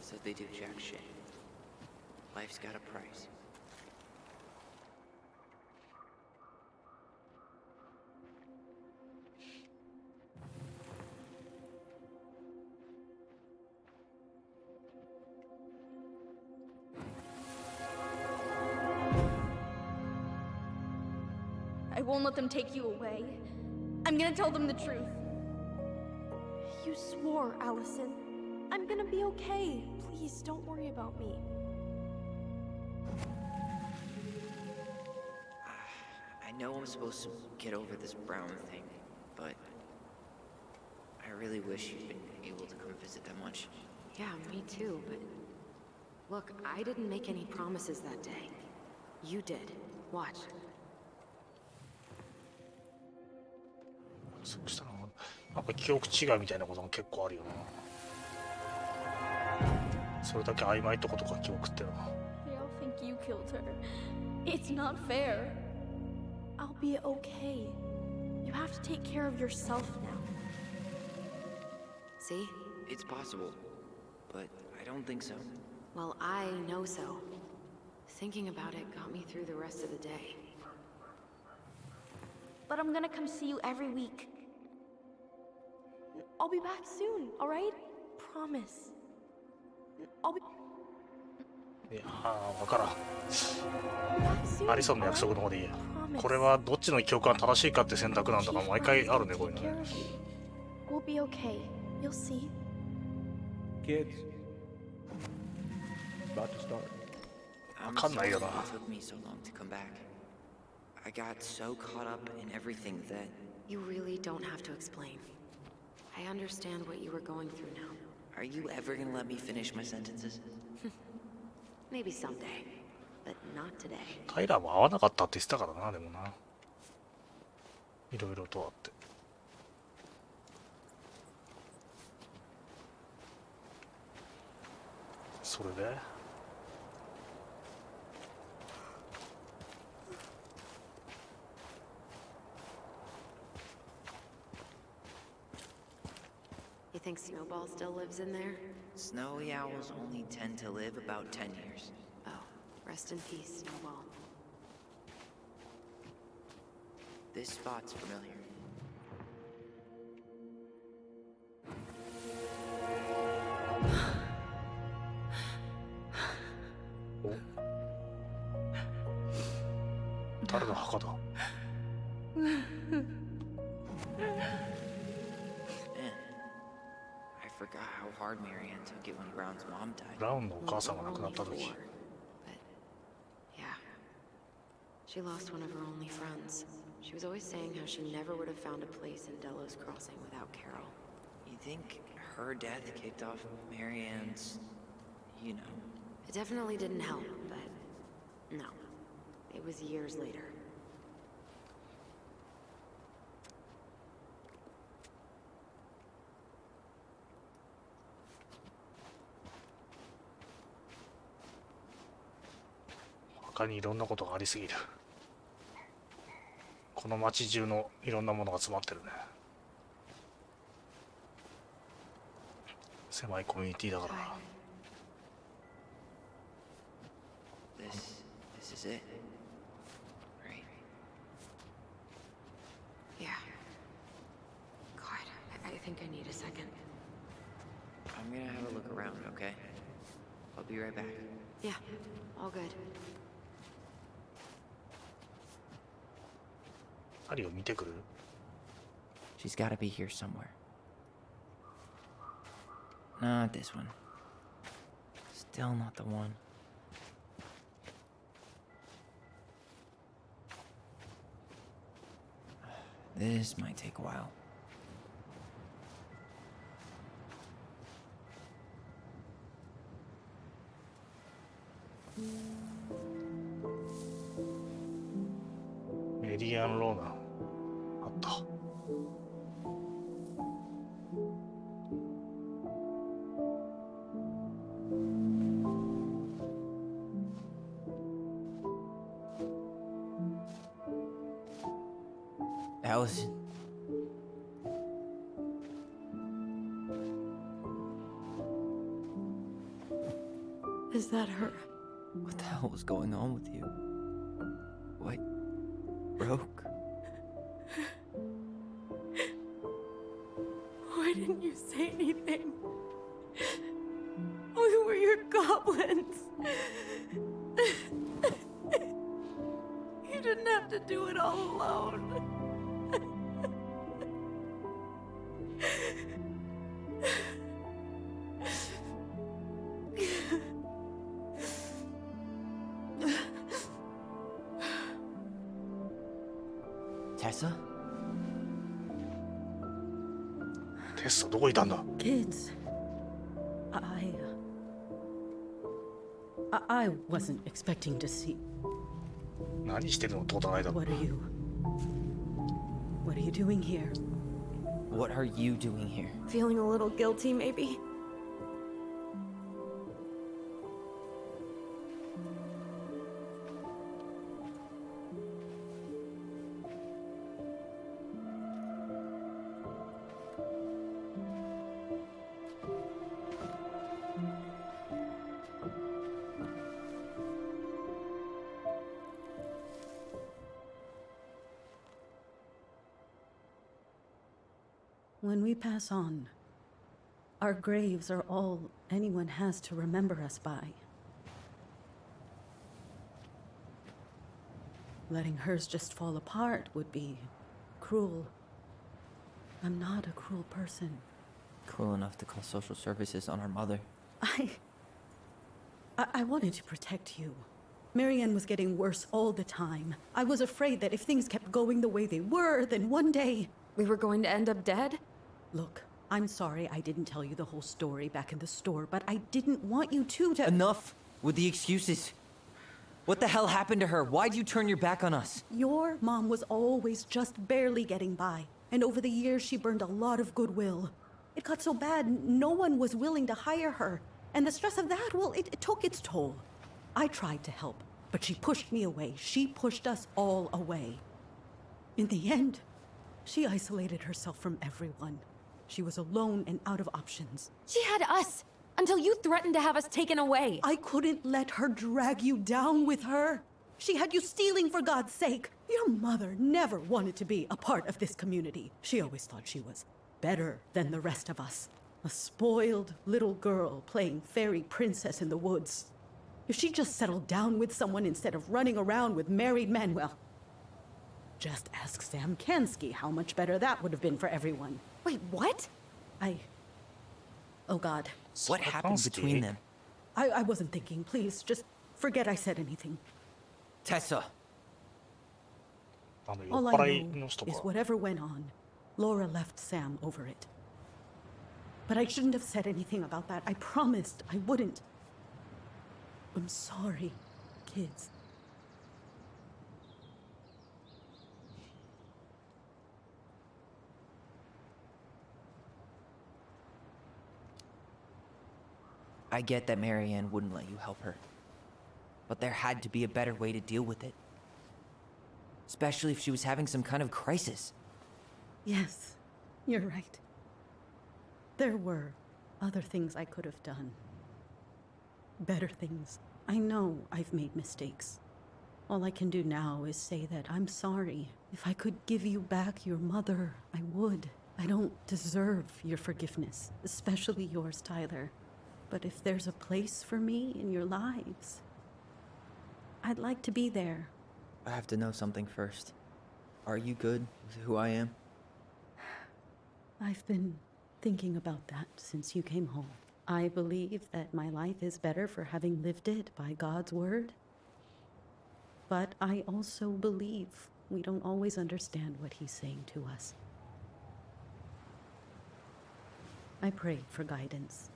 So they do jack shit. Life's got a price. I won't let them take you away. I'm gonna tell them the truth. You swore, Allison. I'm gonna be okay. Please, don't worry about me. I know I'm supposed to get over this Brown thing, but I really wish you'd been able to come visit that much. Yeah, me too, but... Look, I didn't make any promises that day. You did. Watch. そうしたらなんか記憶違いみたいなことも結構あるよな。それだけ曖昧ってことか、記憶ってのは。 They all think you killed her. It's not fair. I'll be okay. You have to take care of yourself now. See? It's possible, but I don't think so. Well, I know so. Thinking about it got me through the rest of the day. But I'm gonna come see you every week. I'll be back soon, alright? Promise. I'll be いや分からん。 back soon. アリソンの約束の方でいいや。 Promise. これはどっちの記憶が正しいかって選択なんだから毎回あるね、こういうのね。 We'll be okay. You'll see. Kids. About to start. I'm わかんない sorry よな。 it took me so long to come back. I got so caught up in everything that... You really don't have to explain. I understand what you were going through now. Are you ever gonna let me finish my sentences? Maybe someday, but not today. タイラーも合わなかったって言ってたからな、でもな。いろいろとあって。それでYou think Snowball still lives in there? Snowy owls only tend to live about 10 years. Oh, rest in peace, Snowball. This spot's familiar.お誰の墓だ Man, I forgot how hard Marianne took it when Brown's mom died. ブラウンのお母さんが亡くなった時 But yeah, She lost one of her only friends. She was always saying how she never would have found a place in Delos Crossing without Carol. You think her death kicked off Marianne's, you know? It definitely didn't help, but no. It was years later.他にいろんなことがありすぎる。この街中のいろんなものが詰まってるね。狭いコミュニティだから。This is it, right? Yeah. God, I think I need a second. I'm gonna have a look around, okay? I'll be right back. Yeah, all good. アリを見てくる？ She's gotta be here somewhere. Not this one. Still not the one. This might take a while. Marianneローナンあった。Allison. Is that her? What the hell was going on with you? What broke? Why didn't you say anything? We were your goblins. You didn't have to do it all alone. Tessa? テッサどこいたんだ？ Kids, I wasn't expecting to see. 何してるの東大だろ。 What are you doing here? What are you doing here? Feeling a little guilty, maybe? When we pass on, our graves are all anyone has to remember us by. Letting hers just fall apart would be cruel. I'm not a cruel person. Cruel enough to call social services on our mother. I wanted to protect you. Marianne was getting worse all the time. I was afraid that if things kept going the way they were, then one day... We were going to end up dead? Look, I'm sorry I didn't tell you the whole story back in the store, but I didn't want you to... Enough with the excuses. What the hell happened to her? Why'd you turn your back on us? Your mom was always just barely getting by, and over the years she burned a lot of goodwill. It got so bad, no one was willing to hire her, and the stress of that, well, it took its toll. I tried to help, but she pushed me away. She pushed us all away. In the end, she isolated herself from everyone. She was alone and out of options. She had us! Until you threatened to have us taken away! I couldn't let her drag you down with her. She had you stealing for God's sake. Your mother never wanted to be a part of this community. She always thought she was better than the rest of us. A spoiled little girl playing fairy princess in the woods. If she just settled down with someone instead of running around with married men, well... Just ask Sam Kansky how much better that would have been for everyone. Wait, what? Oh God. What happened between them? I wasn't thinking. Please, just forget I said anything. Tessa, 酔っ All I 払い know の人 is か。 whatever went on, Laura left Sam over it. But I shouldn't have said anything about that. I promised I wouldn't. I'm sorry, kids. I get that Marianne wouldn't let you help her. But there had to be a better way to deal with it. Especially if she was having some kind of crisis. Yes, you're right. There were other things I could have done. Better things. I know I've made mistakes. All I can do now is say that I'm sorry. If I could give you back your mother, I would. I don't deserve your forgiveness, especially yours, Tyler. But if there's a place for me in your lives, I'd like to be there. I have to know something first. Are you good with who I am? I've been thinking about that since you came home. I believe that my life is better for having lived it by God's word. But I also believe we don't always understand what he's saying to us. I prayed for guidance,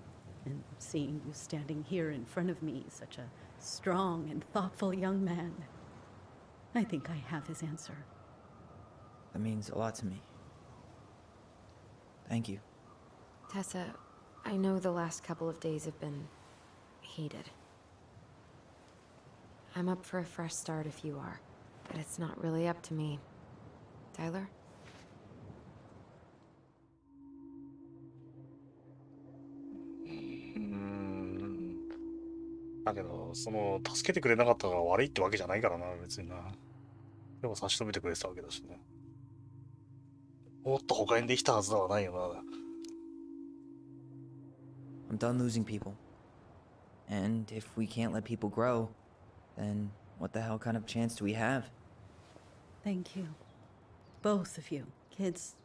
and seeing you standing here in front of me, such a strong and thoughtful young man, I think I have his answer. That means a lot to me. Thank you. Tessa, I know the last couple of days have been heated. I'm up for a fresh start if you are, but it's not really up to me. Tyler?だけど、その、助けてくれなかったから悪いってわけじゃないからな、別にな。でも差し止めてくれてたわけだしね。もっと他にできたはずではないよな。I'm done losing people. And if we can't let people grow, then what the hell kind of chance do we have? Thank you. Both of you. Kids,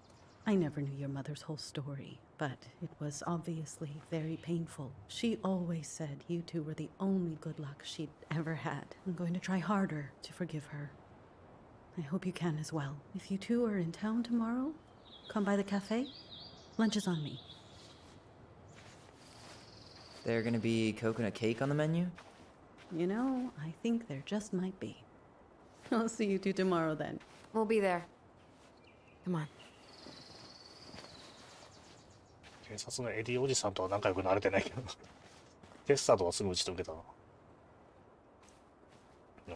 I never knew your mother's whole story, but it was obviously very painful. She always said you two were the only good luck she'd ever had. I'm going to try harder to forgive her. I hope you can as well. If you two are in town tomorrow, come by the cafe. Lunch is on me. There gonna be coconut cake on the menu? You know, I think there just might be. I'll see you two tomorrow then. We'll be there. Come on. 警察のエディおじさんとは仲良くなれてないけど。テスターとはすぐ打ち解けたな。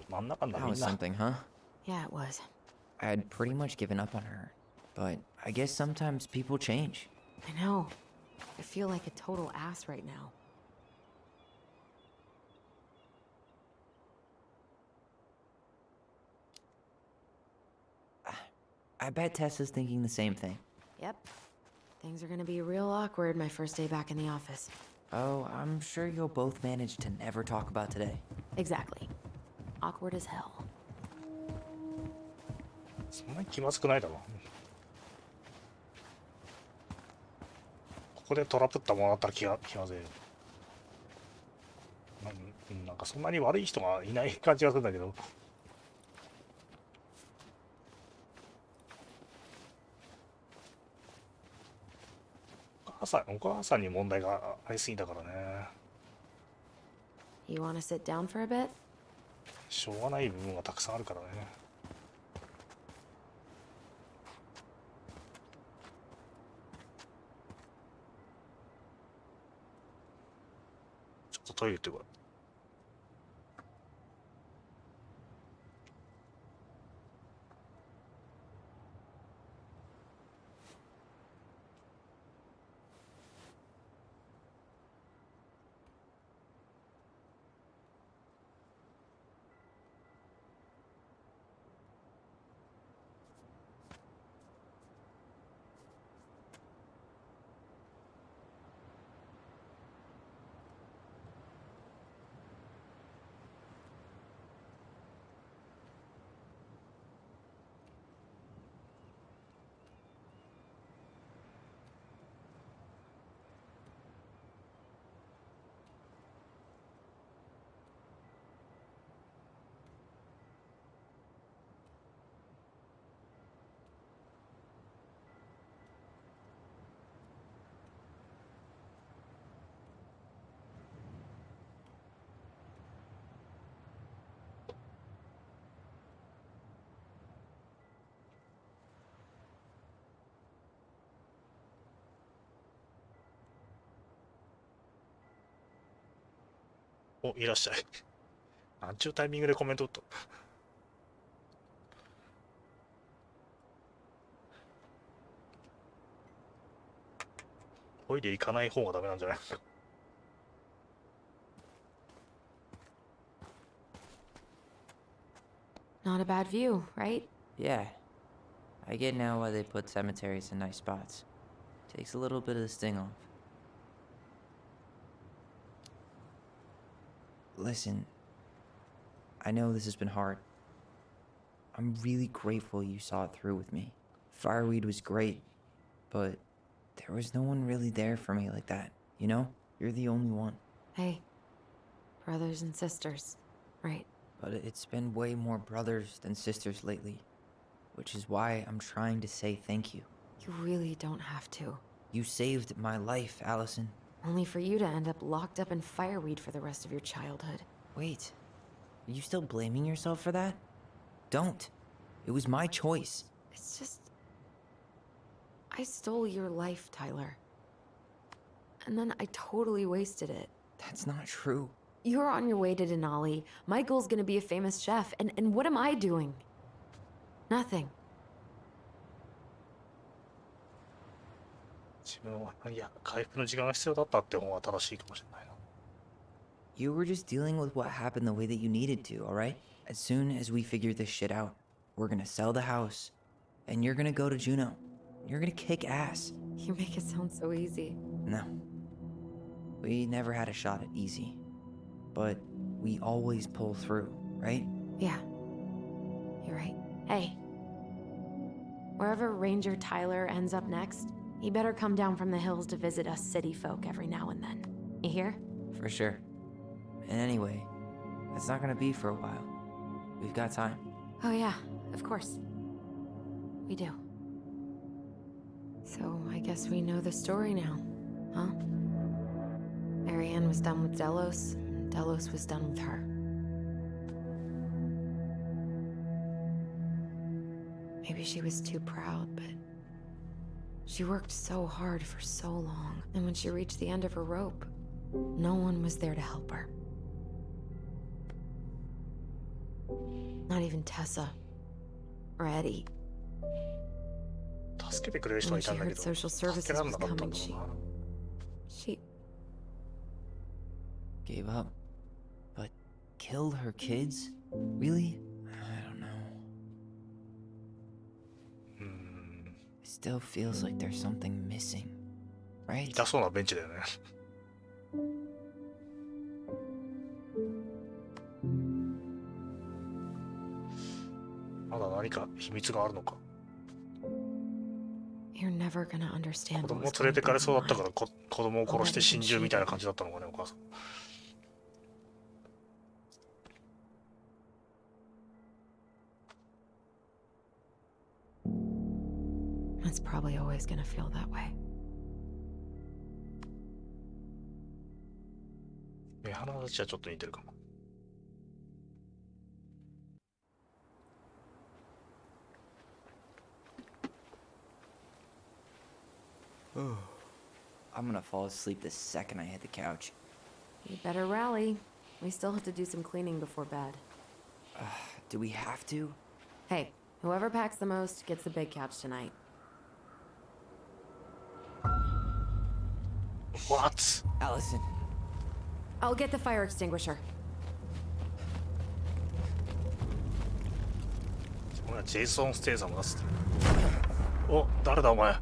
なんだかんだ That みん was な。 something, huh? Yeah, it was. I had pretty much given up on her. But I guess sometimes people change. I know. I feel like a total ass right now. I bet Tessa's thinking the same thing. Yep. Things are gonna be real awkward my first day back in the office. Oh, I'm sure you'll both manage to never talk about today. Exactly. Awkward as hell. そんなに気まずくないだろう。ここでトラプったものだったら気まずい。なんかそんなに悪い人がいない感じがするんだけど。お母さんに問題がありすぎたからね。You wanna sit down for a bit? しょうがない部分がたくさんあるからね。ちょっとトイレ行ってこい。お、いらっしゃい。なんちゅうタイミングでコメント打った。トイレ行かない方がダメなんじゃないですか。Not a bad view, right? Yeah. I get now why they put cemeteries in nice spots. Takes a little bit of the sting off. Listen, I know this has been hard. I'm really grateful you saw it through with me. Fireweed was great, but there was no one really there for me like that, you know? You're the only one. Hey, brothers and sisters, right? But it's been way more brothers than sisters lately, which is why I'm trying to say thank you. You really don't have to. You saved my life, Allison. Only for you to end up locked up in fireweed for the rest of your childhood. Wait, are you still blaming yourself for that? Don't. It was my choice. It's just... I stole your life, Tyler. And then I totally wasted it. That's not true. You're on your way to Denali. Michael's gonna be a famous chef, and what am I doing? Nothing. 自分は、いや、回復の時間が必要だったって方が正しいかもしれないな。You were just dealing with what happened the way that you needed to, alright? As soon as we figure this shit out, we're gonna sell the house, and you're gonna go to Juneau. You're gonna kick ass. You make it sound so easy. No. We never had a shot at easy. But we always pull through, right? Yeah. You're right. Hey. Wherever Ranger Tyler ends up next, he better come down from the hills to visit us city folk every now and then. You hear? For sure. And anyway, that's not gonna be for a while. We've got time. Oh yeah, of course. We do. So I guess we know the story now, huh? Marianne was done with Delos, and Delos was done with her. Maybe she was too proud, but she worked so hard for so long, and when she reached the end of her rope, no one was there to help her. Not even Tessa or Eddie. 助けてくれる人は When いた she んだけ heard ど、 social 助 services けられ was なかったん coming, だろうな。she Gave up. But killed her kids? Really? I don't know. It still feels like there's something missing, right? 痛そうなベンチだよね。まだ何か秘密があるのか。 You're never gonna understand 子 what 供を was 連れて going かれ through そうだ my ったから mind. 子供を殺して心中みたいな感じだったのかね、お母さん。It's probably always gonna feel that way. 目鼻立ちはちょっと似てるかも。I'm gonna fall asleep the second I hit the couch. You better rally. We still have to do some cleaning before bed. Do we have to? Hey, whoever packs the most gets the big couch tonight. What? Allison. I'll get the fire extinguisher. お前ジェイソン・ステイサムだっつって。お、誰だお前。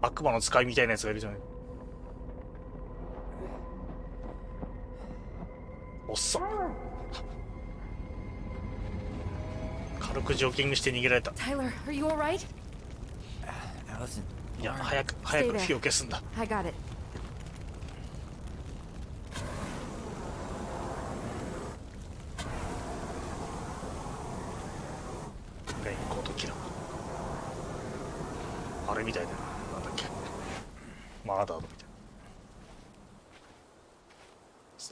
悪魔の使いみたいなやつがいるじゃない。おっさん。軽くジョギングして逃げられた。 Tyler, are you alright? Allison. いや、早く火を消すんだ。 I got it. レインコートキラー。あれみたいだよ。なんだっけ。マーダードみたい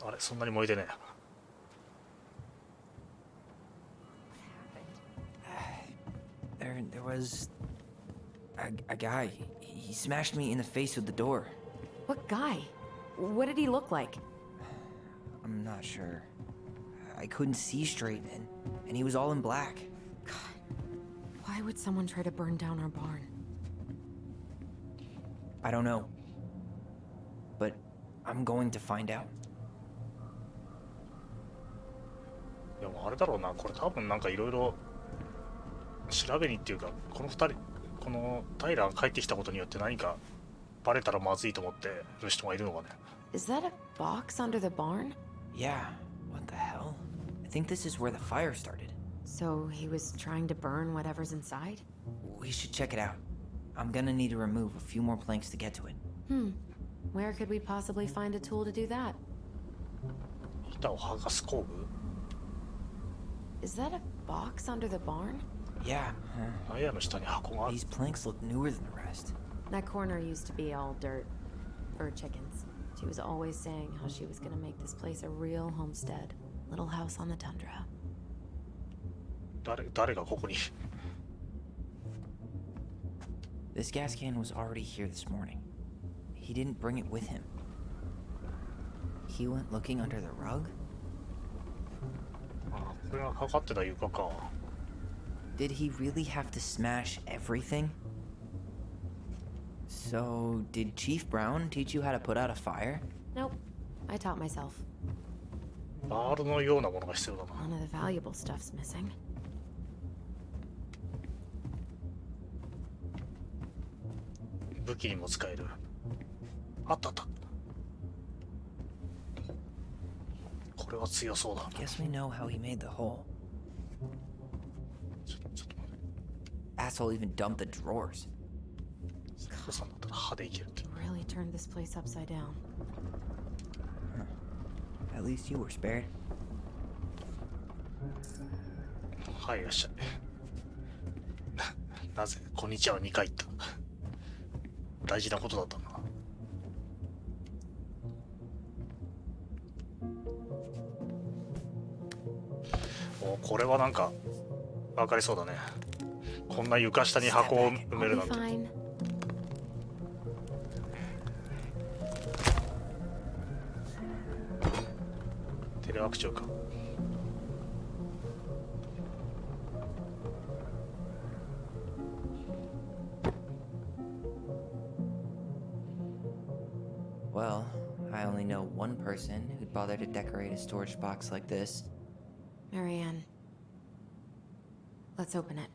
な。あれ、そんなに燃えてねThere was a guy. He smashed me in the face with the door. What guy? What did he look like? I'm not sure. I couldn't see straight, and he was all in black. Why would someone try to burn down our barn? I don't know. But I'm going to find out. でもあれだろうな、これ多分なんかいろいろ調べにっていうか、この2人、このタイラーが帰ってきたことによって何かバレたらまずいと思ってる人がいるのかね。Is that a box under the barn? Yeah, what the hell? I think this is where the fire started. So he was trying to burn whatever's inside? We should check it out. I'm gonna need to remove a few more planks to get to it. Where could we possibly find a tool to do that? 板を剥がす工具 Is that a box under the barn? Yeah, タイヤの下に箱がある。 these planks look newer than the rest. That corner used to be all dirt for chickens. She was always saying how she was gonna make this place a real homestead. Little house on the tundra. 誰がここに This gas can was already here this morning. He didn't bring it with him. He went looking under the rug? あ、これがかかってた床か。 Did he really have to smash everything? So, did Chief Brown teach you how to put out a fire? Nope. I taught myself. バールのようなものが必要だな。 None of the valuable stuff's missing. 武器にも使える。あったあった。これは強そうだ。 Guess we know how he made the hole. ちょっと待って。 Asshole even dumped the drawers. お父さんだったら歯でいけるって。 Really turned this place upside down. At least you were spared. はい、いらっしゃい。なぜこんにちは2回言った。大事なことだったんだな。お、これはなんか分かりそうだね。こんな床下に箱を埋めるなんて。 Fine. テレワーク中か。 Well, I only know one person who'd bother to decorate a storage box like this. Marianne. Let's open it.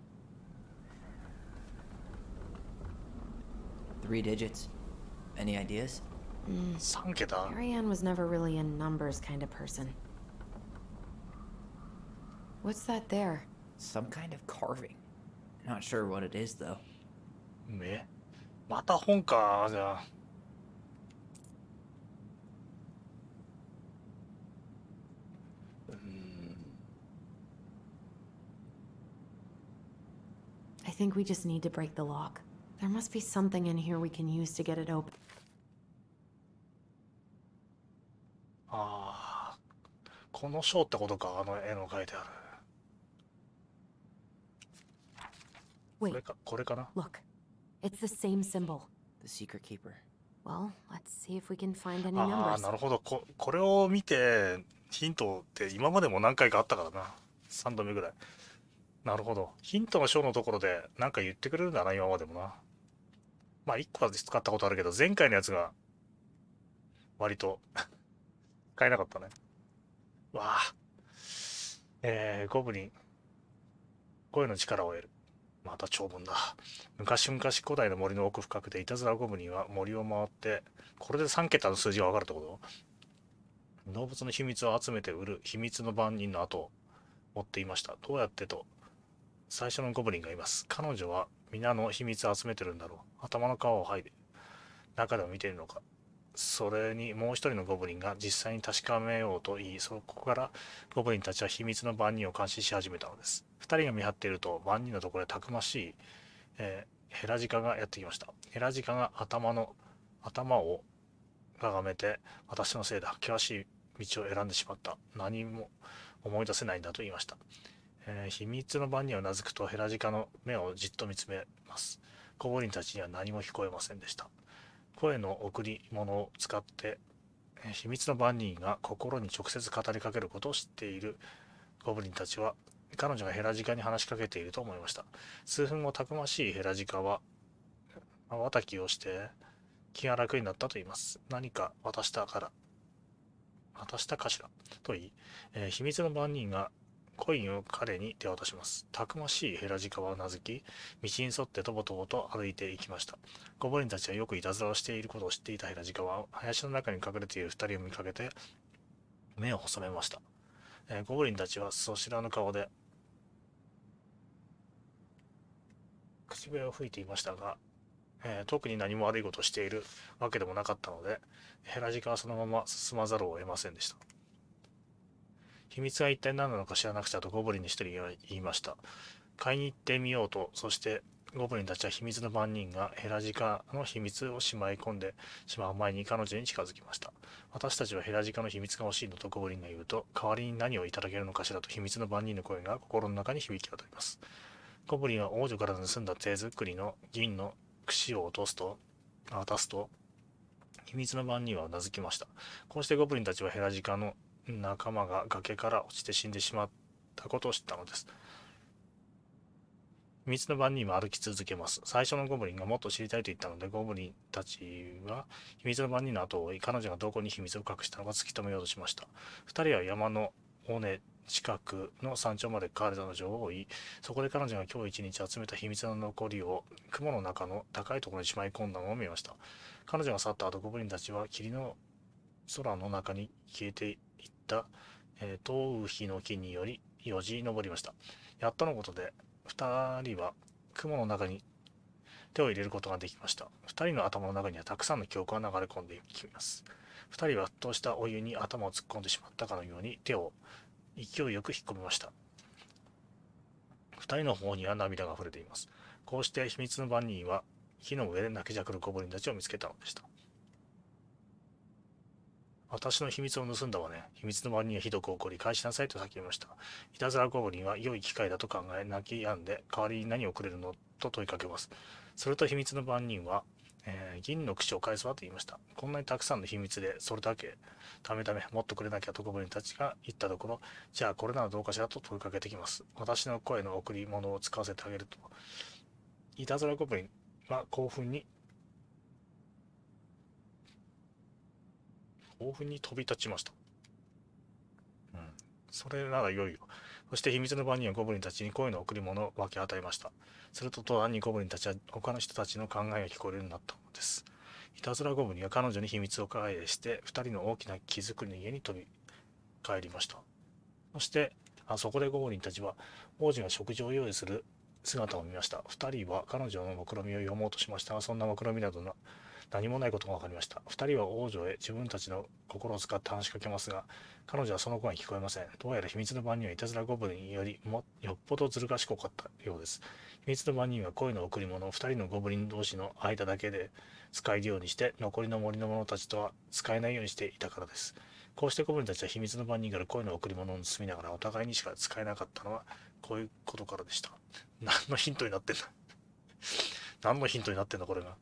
3 digits. Any ideas? 3桁 Marianne was never really a numbers kind of person. What's that there? Some kind of carving. Not sure what it is, though. 目また本か。じゃあ I think we just need to break the lock. There must be something in here we can use to get it open. ああ、この章ってことか、あの絵の描いてある。こ Wait, れか、これかな。 look. It's the same symbol. The secret keeper. Well, let's see if we can find any ああ、 numbers. なるほど。これを見てヒントって今までも何回かあったからな。3度目ぐらい。なるほど。ヒントの章のところで何か言ってくれるんだな、今までもな。まあ1個は使ったことあるけど、前回のやつが割と使えなかったね。わあ。ゴブリン。声の力を得る。また長文だ。昔々古代の森の奥深くでいたずらゴブリンは森を回って、これで3桁の数字が分かるってこと？動物の秘密を集めて売る秘密の番人の後を追っていました。どうやってと、最初のゴブリンがいます。彼女は皆の秘密を集めてるんだろう。頭の皮を剥いで中でも見ているのか。それにもう一人のゴブリンが実際に確かめようと言い、そこからゴブリンたちは秘密の番人を監視し始めたのです。二人が見張っていると番人のところでたくましい、ヘラジカがやってきました。ヘラジカが頭をががめて、私のせいだ。険しい道を選んでしまった。何も思い出せないんだと言いました。秘密の番人をうなずくとヘラジカの目をじっと見つめます。ゴブリンたちには何も聞こえませんでした。声の贈り物を使って秘密の番人が心に直接語りかけることを知っているゴブリンたちは彼女がヘラジカに話しかけていると思いました。数分後、たくましいヘラジカは瞬きをして気が楽になったと言います。何か渡したかしらと言い、秘密の番人がコインを彼に手渡します。たくましいヘラジカはうなずき、道に沿ってとぼとぼと歩いていきました。ゴブリンたちはよくいたずらをしていることを知っていたヘラジカは、林の中に隠れている二人を見かけて、目を細めました。ゴブリンたちはそしらぬ顔で、口笛を吹いていましたが、特に何も悪いことをしているわけでもなかったので、ヘラジカはそのまま進まざるを得ませんでした。秘密が一体何なのか知らなくちゃとゴブリンの一人が言いました。買いに行ってみようと、そしてゴブリンたちは秘密の番人がヘラジカの秘密をしまい込んでしまう前に彼女に近づきました。私たちはヘラジカの秘密が欲しいのとゴブリンが言うと、代わりに何をいただけるのかしらと秘密の番人の声が心の中に響き渡ります。ゴブリンは王女から盗んだ手作りの銀の櫛を渡すと、秘密の番人はうなずきました。こうしてゴブリンたちはヘラジカの仲間が崖から落ちて死んでしまったことを知ったのです。秘密の番人は歩き続けます。最初のゴブリンがもっと知りたいと言ったので、ゴブリンたちは秘密の番人の後を追い、彼女がどこに秘密を隠したのか突き止めようとしました。二人は山の尾根近くの山頂まで彼女を追い、そこで彼女が今日一日集めた秘密の残りを雲の中の高いところにしまい込んだのを見ました。彼女が去った後、ゴブリンたちは霧の空の中に消えていった、トウヒの木によりよじ登りました。やっとのことで、二人は雲の中に手を入れることができました。二人の頭の中にはたくさんの記憶が流れ込んでいきます。二人は沸騰したお湯に頭を突っ込んでしまったかのように手を勢いよく引っ込みました。二人の方には涙が溢れています。こうして秘密の番人は木の上で泣きじゃくるゴブリンたちを見つけたのでした。私の秘密を盗んだわね。秘密の番人はひどく怒り、返しなさいと叫びました。いたずらゴブリンは良い機会だと考え、泣き止んで、代わりに何をくれるのと問いかけます。すると秘密の番人は、銀の櫛を返すわと言いました。こんなにたくさんの秘密で、それだけ、ダメ、もっとくれなきゃとゴブリンたちが言ったところ、じゃあこれならどうかしらと問いかけてきます。私の声の贈り物を使わせてあげると。いたずらゴブリンは興奮に飛び立ちました。それなら良いよ。そして秘密の番人はゴブリンたちに声の贈り物を分け与えました。すると途端にゴブリンたちは他の人たちの考えが聞こえるようになったのです。いたずらゴブリンは彼女に秘密を返して二人の大きな木造りの家に飛び帰りました。そしてそこでゴブリンたちは王子が食事を用意する姿を見ました。二人は彼女の目論見を読もうとしましたが、そんな目論見など何もないことが分かりました。二人は王女へ自分たちの心を使って話しかけますが、彼女はその声が聞こえません。どうやら秘密の番人はいたずらゴブリンよりもよっぽどずる賢かったようです。秘密の番人は恋の贈り物を二人のゴブリン同士の間だけで使えるようにして、残りの森の者たちとは使えないようにしていたからです。こうしてゴブリンたちは秘密の番人から恋の贈り物を盗みながらお互いにしか使えなかったのはこういうことからでした。何のヒントになってんだ何のヒントになってんだこれが。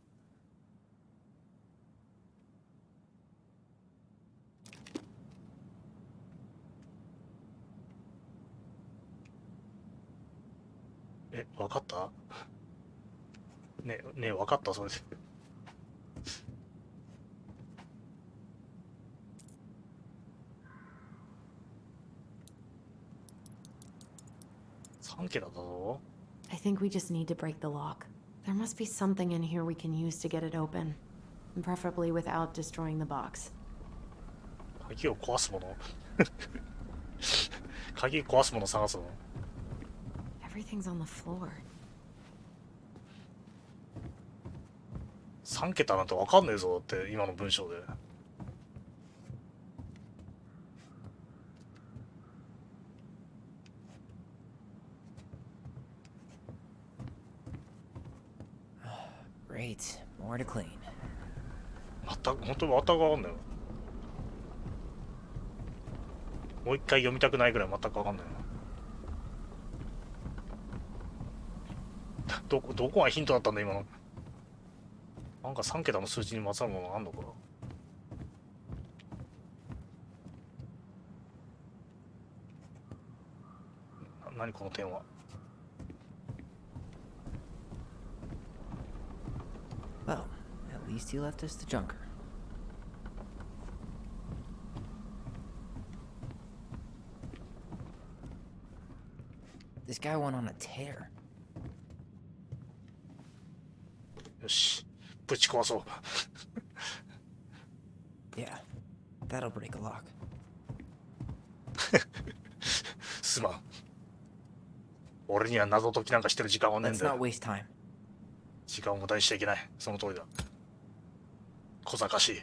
わかったねえ、わかったそれで。3桁だぞ。I think we just need to break the lock. There must be something in here we can use to get it open. Preferably without destroying the box. 鍵を壊すもの鍵壊すもの探すの。Everything's on the floor. 3桁なんてわかんねえぞって今の文章で。Great. More to clean. 本当に全くわかんないよ。もう一回読みたくないぐらい全くわかんないな。どこがヒントだったんだ今の。なんか3桁の数字にまつわるものがあんのかな。何この点は。Well, at least he left us the junker. This guy went on a tear. よし、ぶち壊そう。Yeah, that'll break a lock. すまん。俺には謎解きなんかしてる時間はねえん Let's だ not よ。 waste time. 時間を無駄にしちゃいけない。その通りだ。小賢しい。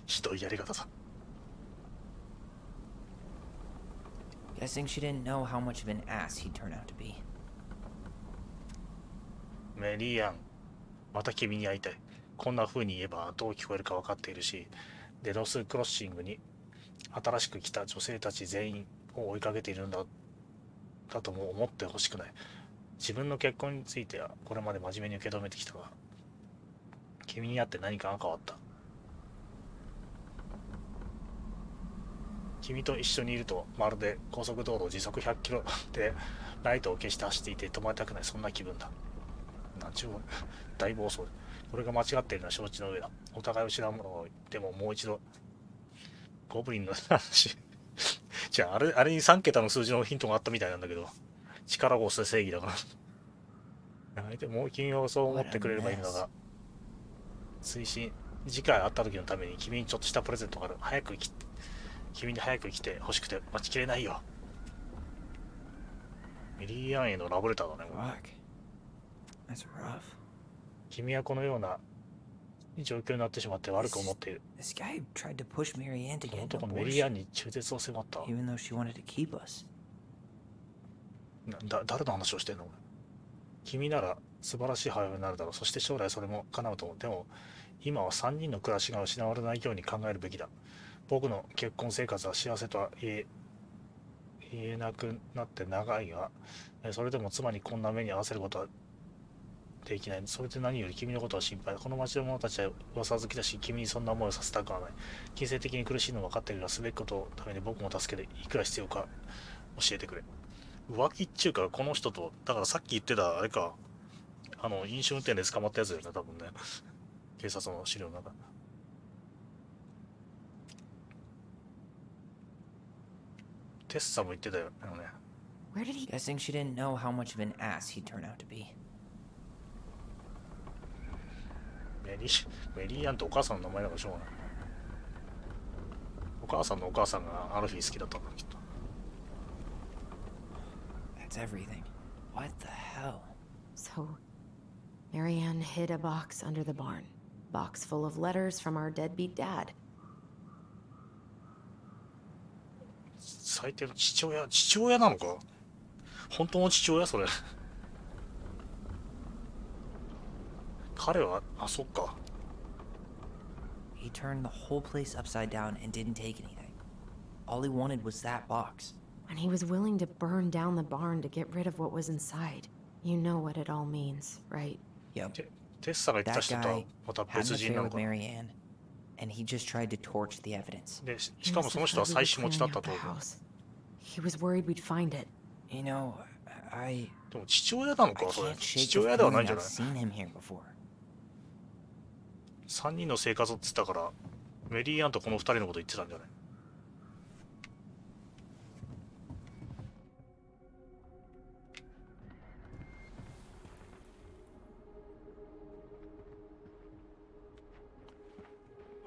ひどいやり方だ。Guessing she didn't know how much of an ass he'd turn out to be. メリーアン、また君に会いたい。こんな風に言えばどう聞こえるか分かっているし、デロスクロッシングに新しく来た女性たち全員を追いかけているんだとも思ってほしくない。自分の結婚についてはこれまで真面目に受け止めてきたが、君に会って何かが変わった。君と一緒にいるとまるで高速道路を時速100キロでライトを消して走っていて止まりたくない、そんな気分だ。なんちゅう大暴走。これが間違っているのは承知の上だ。お互いを知らんものを言ってももう一度ゴブリンの話じゃああれに3桁の数字のヒントがあったみたいなんだけど、力を押す正義だから相手も君をそう思ってくれればいいのだが、推進次回会った時のために君にちょっとしたプレゼントがある。君に早く来て欲しくて待ちきれないよ。ミリーアンへのラブレターだね。That's rough. 君はこのような状況になってしまって悪く思っている。 This guy tried to push Marianne to この get an 男メリーアン abortion, に中絶を迫った。 even though she wanted to keep us. 誰の話をしてんの？君なら素晴らしい母親になるだろう。そして将来それも叶うと思う。でも今は3人の暮らしが失われないように考えるべきだ。僕の結婚生活は幸せとは言えなくなって長いが、それでも妻にこんな目に遭わせることはできない。それで何より君のことは心配だ。この町の者たちは噂好きだし、君にそんな思いをさせたくはない。金銭的に苦しいの分かっているが、すべきことのために僕も助けて、いくら必要か教えてくれ。浮気っちゅうか、この人と、だからさっき言ってたあれか、飲酒運転で捕まったやつだよね、多分ね。警察の資料の中。テッサも言ってたよね。Where did he? Guessing she didn't know how much of an ass he'd turn out to be. メリーアンってお母さんの名前だからしょうがない。お母さんのお母さんがアルフィー好きだったんだ、きっと。That's everything. What the hell? So, Marianne hid a box under the barn. Box full of letters from our deadbeat dad. 最低の父親なのか？本当の父親それ。彼は、あ、そっか。He turned the whole place upside down and didn't take anything. All he wanted was that box. And he was willing to burn down the barn to get rid of what was inside. You know what it all means, right? Yep. テッサが言った That 人とは guy また had 別 an 人な affair の with か。 Marianne, and he just tried to torch the evidence. で、しかもその人は妻子持ちだったと思う。 He was worried we'd find it. You know, I でも父親なの I かそれ。 can't shake 父 the 親ではないん feeling じゃ I've ない？ seen him here before. 3人の生活って言ったから、メリーアンとこの2人のこと言ってたんじゃない？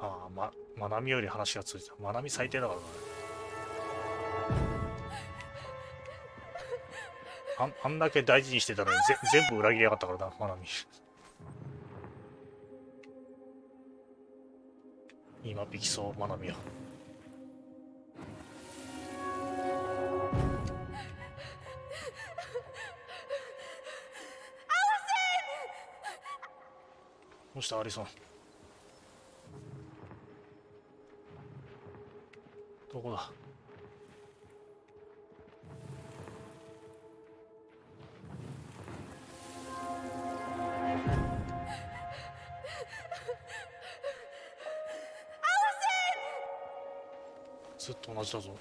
ああ、まなみより話がついた。まなみ最低だからな。あんだけ大事にしてたのに全部裏切りやがったからな、まなみ。今びきそう、まなみは。どうしたアリソン。どこだ？ずっと同じだぞ。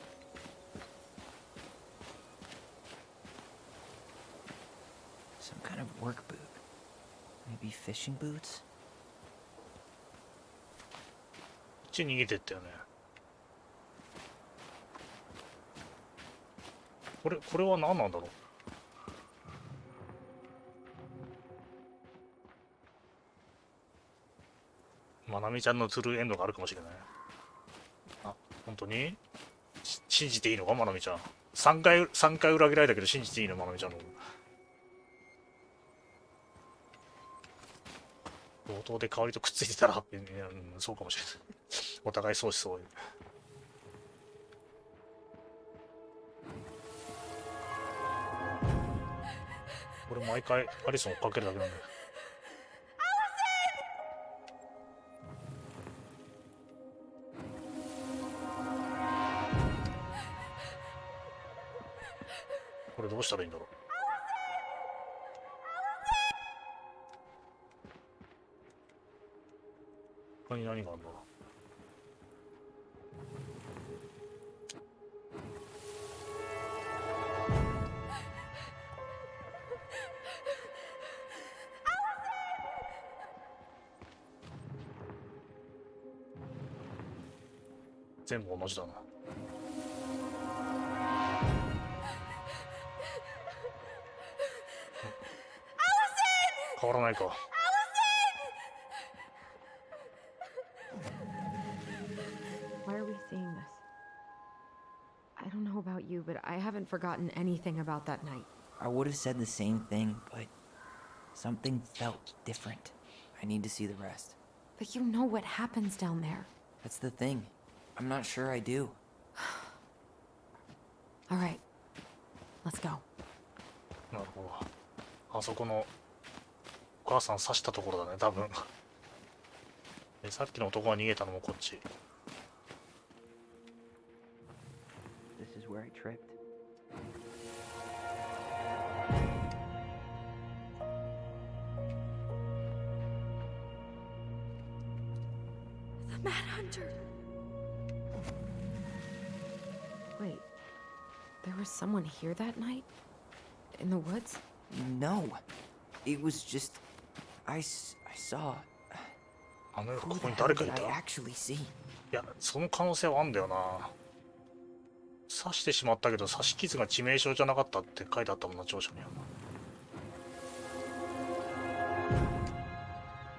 Some kind of work boot. Maybe fishing boots? こっち逃げてったよね。これは何なんだろう。まなみちゃんのトゥルーエンドがあるかもしれない。あ、本当に信じていいのか、まなみちゃん。3回裏切られたけど信じていいの、まなみちゃんの。冒頭で香りとくっついてたら、そうかもしれない。お互いそうしそう。俺毎回アリソンをかけるだけなんだよ。これどうしたらいいんだろう。他に何があるんだろう。全部同じだな。変わらないか。Why are we seeing this? I don't know about you, but I haven't forgotten anything about that night. I would have said the same thing, but something felt different. I need to see the rest. But you know what happens down there. That's the thing. I'm not sure I do. All right, let's go. なるほど。あそこのお母さん刺したところだね、多分。さっきの男が逃げたのもこっち。This is where I tripped. The Mad Hunter. Wait, there was someone here that night? In the woods? No. It was just... I saw... あの夜 Who こ the こに hell 誰か did い I た。い actually see? や、その可能性はあんだよな。刺してしまったけど刺し傷が致命傷じゃなかったって書いてあったもんな、調書には。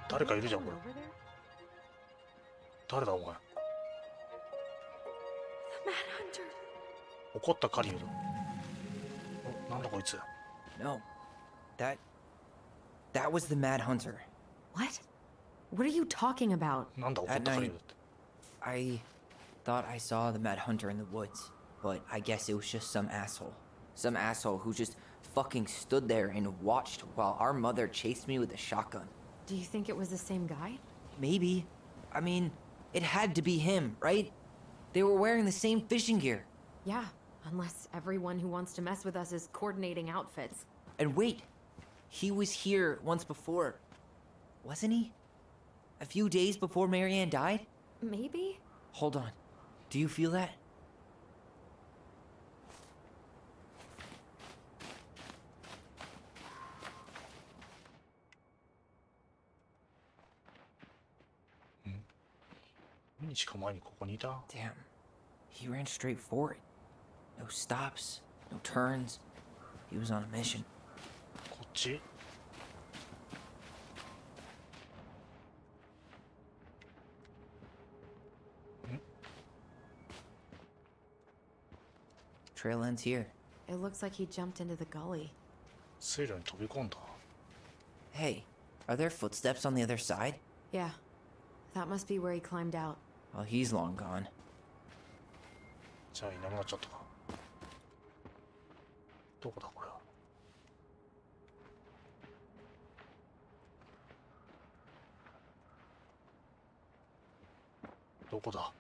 誰かいるじゃん、これ。誰だお前。 The Mad Hunter. 怒った狩人。お、なんだこいつ。 No. That was the Mad Hunter. What? What are you talking about? なんだ怒った狩人って。 I thought I saw the Mad Hunter in the woods, but I guess it was just some asshole. Some asshole who just fucking stood there and watched while our mother chased me with a shotgun. Do you think it was the same guy? Maybe. I mean, it had to be him, right? They were wearing the same fishing gear. Yeah, unless everyone who wants to mess with us is coordinating outfits. And wait, he was here once before, wasn't he? A few days before Marianne died? Maybe? Hold on. Do you feel that? Damn. He ran straight for it. No stops, no turns. He was on a mission. こっち Trail ends here. It looks like he jumped into the gully. 水路に飛び込んだ。 Hey, are there footsteps on the other side? Yeah, that must be where he climbed out. Well, he's long gone. じゃあいなくなっちゃったか。どこだこれは。どこだ。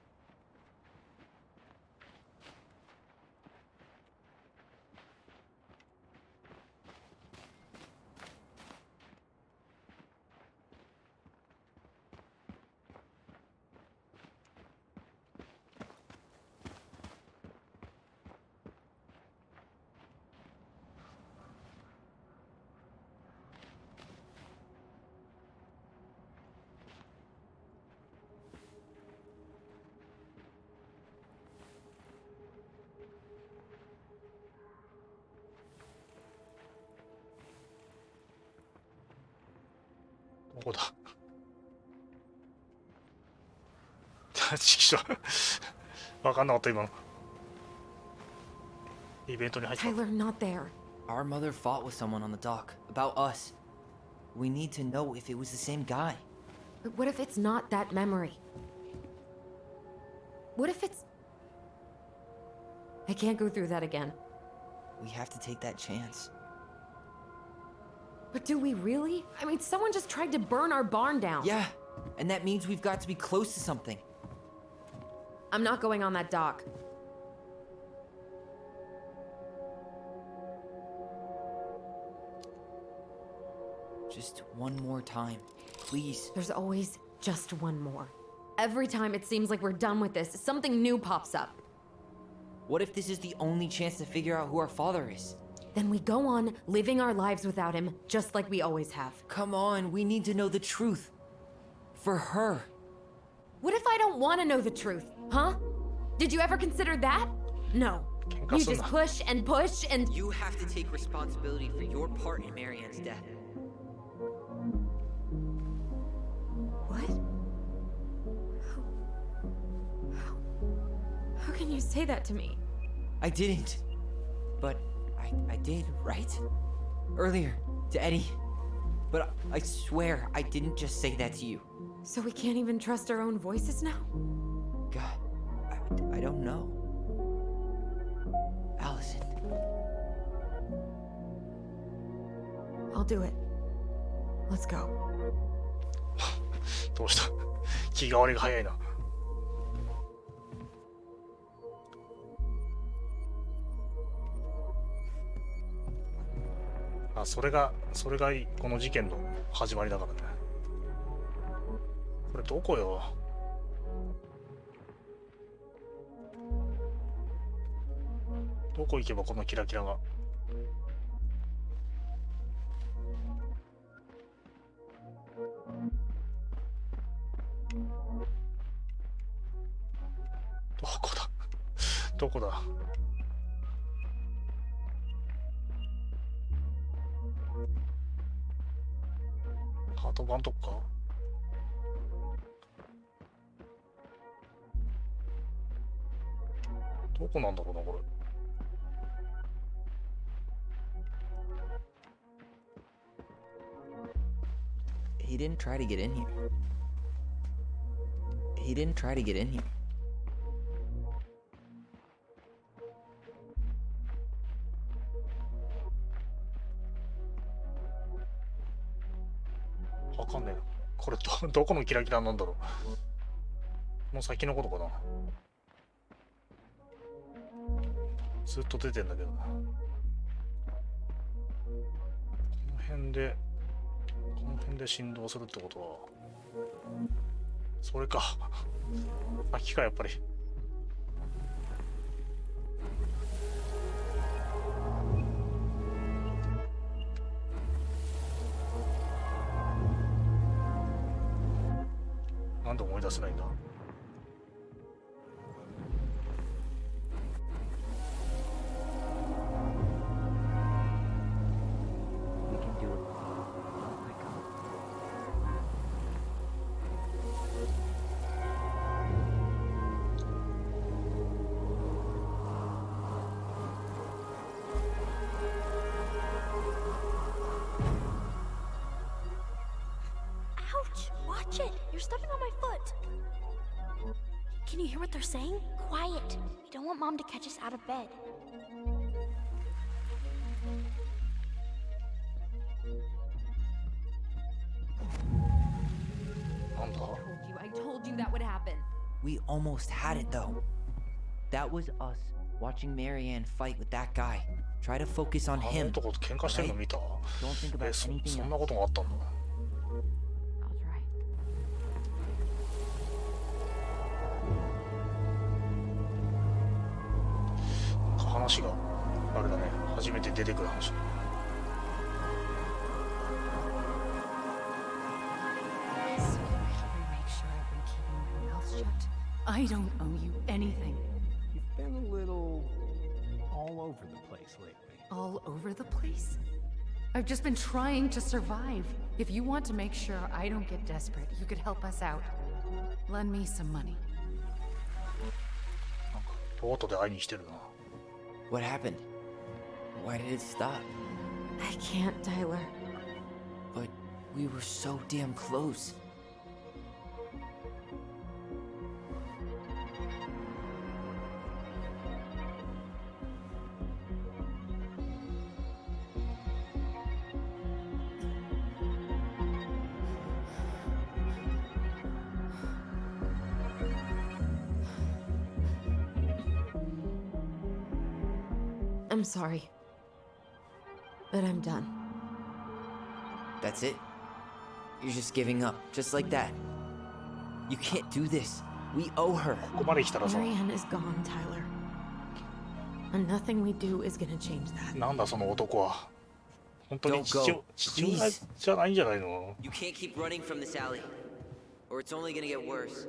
どこだちきしょわかんなかった今の。イベントに入った。 Tyler, not there. Our mother fought with someone on the dock about us. We need to know if it was the same guy. But what if it's not that memory? What if it's... I can't go through that again. We have to take that chance. But do we really? I mean, someone just tried to burn our barn down. Yeah, and that means we've got to be close to something. I'm not going on that dock. Just one more time, please. There's always just one more. Every time it seems like we're done with this, something new pops up. What if this is the only chance to figure out who our father is? Then we go on living our lives without him, just like we always have. Come on, we need to know the truth. For her. What if I don't want to know the truth, huh? Did you ever consider that? No. You just push and push and... You have to take responsibility for your part in Marianne's death. What? How can you say that to me? I didn't. But I did, right? Earlier, to Eddie. But I swear I didn't just say that to you. So we can't even trust our own voices now? God, I don't know. Allison. I'll do it. Let's go. どうした？気が割りが早いな。あ、それがこの事件の始まりだからね。これどこよ？どこ行けばこのキラキラが。どこだ？どこだ？ハート版とか？どこなんだろうなこれ。He didn't try to get in here. He didn't try to get in here.わかんねえ。これどこのキラキラなんだろう。この先のことかな。ずっと出てんだけどな。この辺で振動するってことはそれか。先かやっぱり。なんで思い出せないんだ。Watch it! You're stepping on my foot! Can you hear what they're saying? Quiet! We don't want Mom to catch us out of bed. I told you that would happen. We almost had it though. That was us watching Marianne fight with that guy. Try to focus on him. あの男と喧嘩してるの見た。 Don't think about anything そん else. なことがあったんだ。I'll try. なんか話があれだね。初めて出てくる話。 I don't owe you anything. You've been a little all over the place lately. All over the place? I've just been trying to survive. If you want to make sure I don't get desperate, you could help us out. Lend me some money. なんかボートで会いに来てるな。 What happened? Why did it stop? I can't, Tyler. But we were so damn close. I'm sorry. But I'm done. That's it? You're just giving up, just like that. You can't do this. We owe her. ここまで来たらさ、 Marianne is gone, Tyler. And nothing we do is gonna change that. なんだその男は。本当に Don't go. 父親じゃないんじゃないの？ You can't keep running from this alley, or it's only gonna get worse.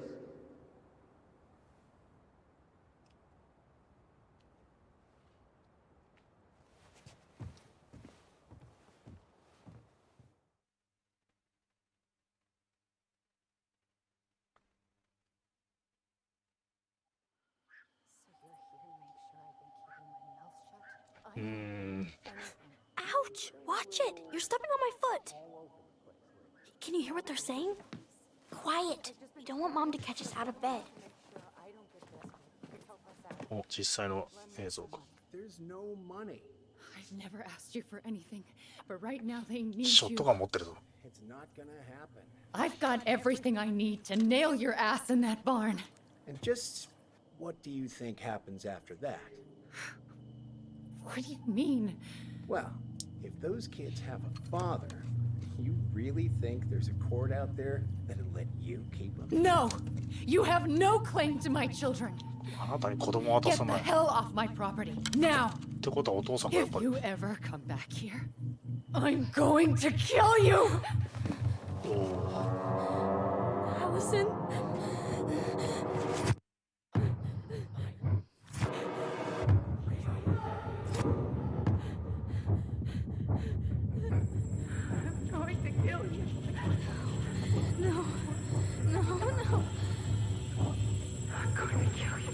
Ouch! Watch it! You're stepping on my foot! Can you hear what they're saying? Quiet! We don't want Mom to catch us out of bed. お、実際の映像か。 There's no money. I've never asked you for anything, but right now they need ショット you. ガン持ってるぞ。 It's not gonna happen. I've got everything I need to nail your ass in that barn. And just what do you think happens after that? What do you mean? Well, if those kids have a father, you really think there's a court out there that'll let you keep them? No! You have no claim to my children. あなたに子供は渡 Get さ the ない。 hell off my property, now! ってことはお父さんがやっ If ぱり。 you ever come back here, I'm going to kill you! Allison? I'm going to kill you. No. No, no. I'm going to kill you.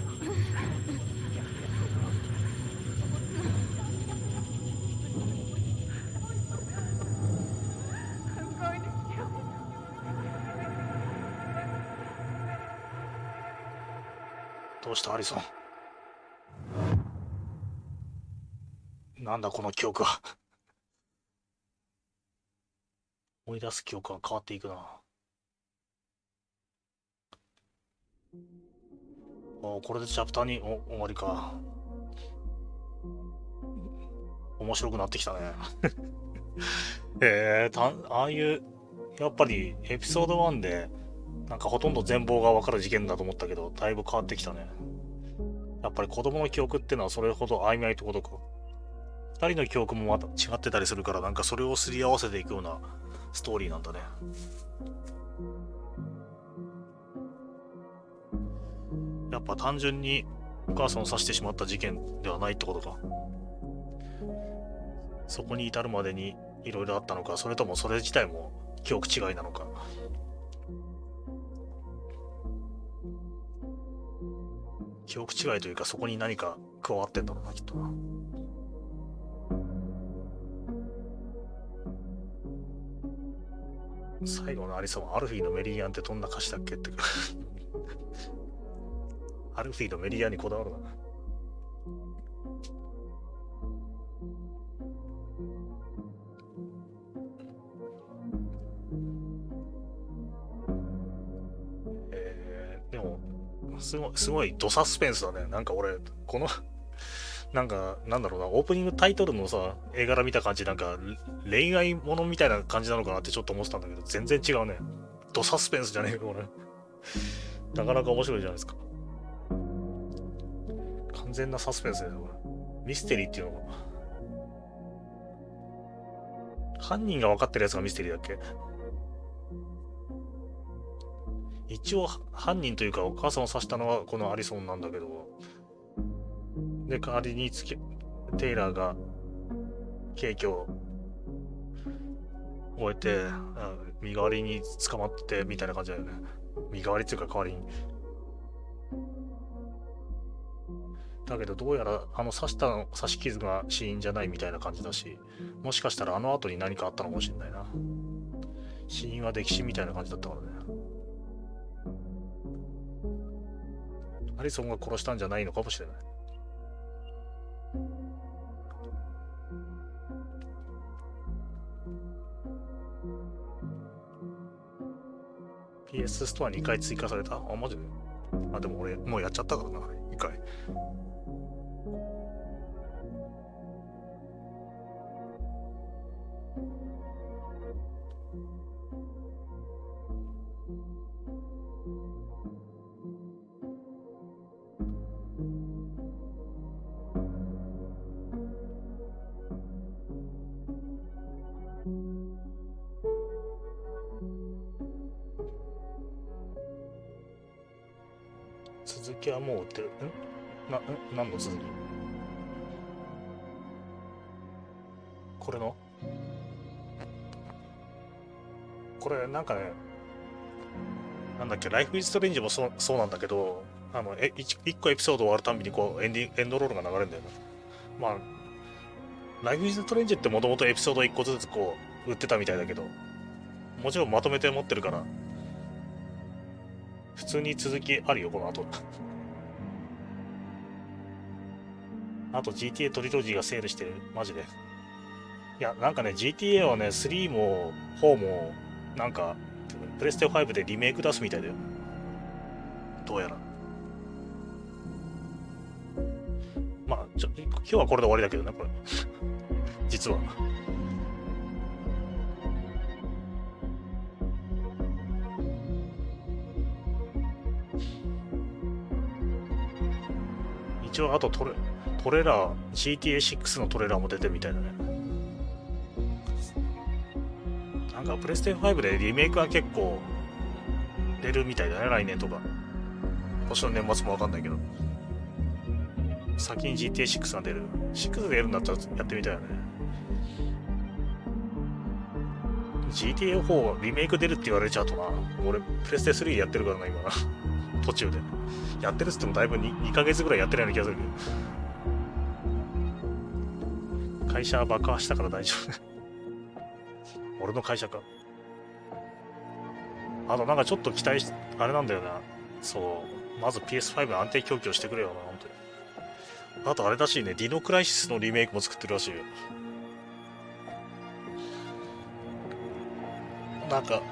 I'm going to kill you. どうしたアリソン。なんだこの記憶は。思い出す記憶が変わっていくな。これでチャプターに終わりか。面白くなってきたね。ああいうやっぱりエピソード1でなんかほとんど全貌が分かる事件だと思ったけど、だいぶ変わってきたね。やっぱり子供の記憶ってのはそれほど曖昧ってことか。2人の記憶もまた違ってたりするから、なんかそれをすり合わせていくようなストーリーなんだね。やっぱ単純にお母さんを刺してしまった事件ではないってことか。そこに至るまでにいろいろあったのか、それともそれ自体も記憶違いなのか。記憶違いというか、そこに何か加わってんだろうな、きっとな。最後のアリソン、アルフィーのメリーアンってどんな歌詞だっけってかアルフィーのメリーアンにこだわるな。でもすごいドサスペンスだね。なんか俺このなんかなんだろうな、オープニングタイトルのさ絵柄見た感じ、なんか恋愛ものみたいな感じなのかなってちょっと思ってたんだけど、全然違うね。ドサスペンスじゃねえかこれ。なかなか面白いじゃないですか。完全なサスペンスだよこれ。ミステリーっていうのかな。犯人が分かってるやつがミステリーだっけ。一応犯人というかお母さんを刺したのはこのアリソンなんだけど、で代わりにテイラーがケーキを終えて、身代わりに捕まってみたいな感じだよね。身代わりっていうか代わりに。だけどどうやら刺し傷が死因じゃないみたいな感じだし、もしかしたらあの後に何かあったのかもしれないな。死因は溺死みたいな感じだったからね。アリソンが殺したんじゃないのかもしれない。PS ストア2回追加された？あ、マジで？あ、でも俺もうやっちゃったからな、1回。続きはもう売ってる。何の続き？これの？これなんかね、なんだっけ、ライフイズストレンジもそうなんだけど、一個エピソード終わるたびにこうエンドロールが流れるんだよね。まあ、ライフイズストレンジってもともとエピソード1個ずつこう売ってたみたいだけど、もちろんまとめて持ってるから、普通に続きあるよ、この後。あと GTA トリロジーがセールしてる。マジで。いや、なんかね、GTA はね、3も4も、なんか、プレステ5でリメイク出すみたいだよ。どうやら。まあ、今日はこれで終わりだけどね、これ。実は。一応、あとトレーラー、GTA6 のトレーラーも出てるみたいだね。なんか、プレステ5でリメイクは結構出るみたいだね、来年とか。今年の年末もわかんないけど。先に GTA6 が出る。6で出るんだったらやってみたいよね。GTA4 リメイク出るって言われちゃうとな。俺、プレステ3やってるからな、今な。途中で。やってるっつってもだいぶ 2ヶ月ぐらいやってないような気がするけど。会社爆破したから大丈夫。俺の会社か。あとなんかちょっと期待あれなんだよな。そう。まず PS5 安定供給をしてくれよな、本当に。あとあれらしいね、ディノクライシスのリメイクも作ってるらしいよ。なんか、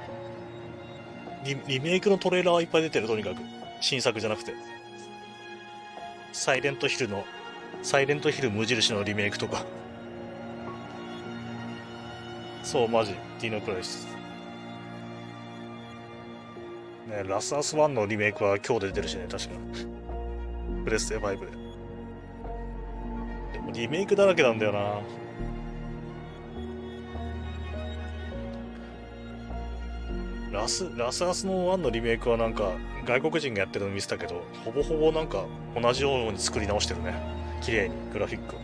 リメイクのトレーラーはいっぱい出てる、とにかく。新作じゃなくて。サイレントヒル無印のリメイクとか。そう、マジ。ディノクライシス。ね、ラスアス1のリメイクは今日で出てるしね、確か。プレステ5で。でもリメイクだらけなんだよな。ラスアスの1のリメイクはなんか外国人がやってるの見せたけど、ほぼほぼなんか同じように作り直してるね。綺麗にグラフィック。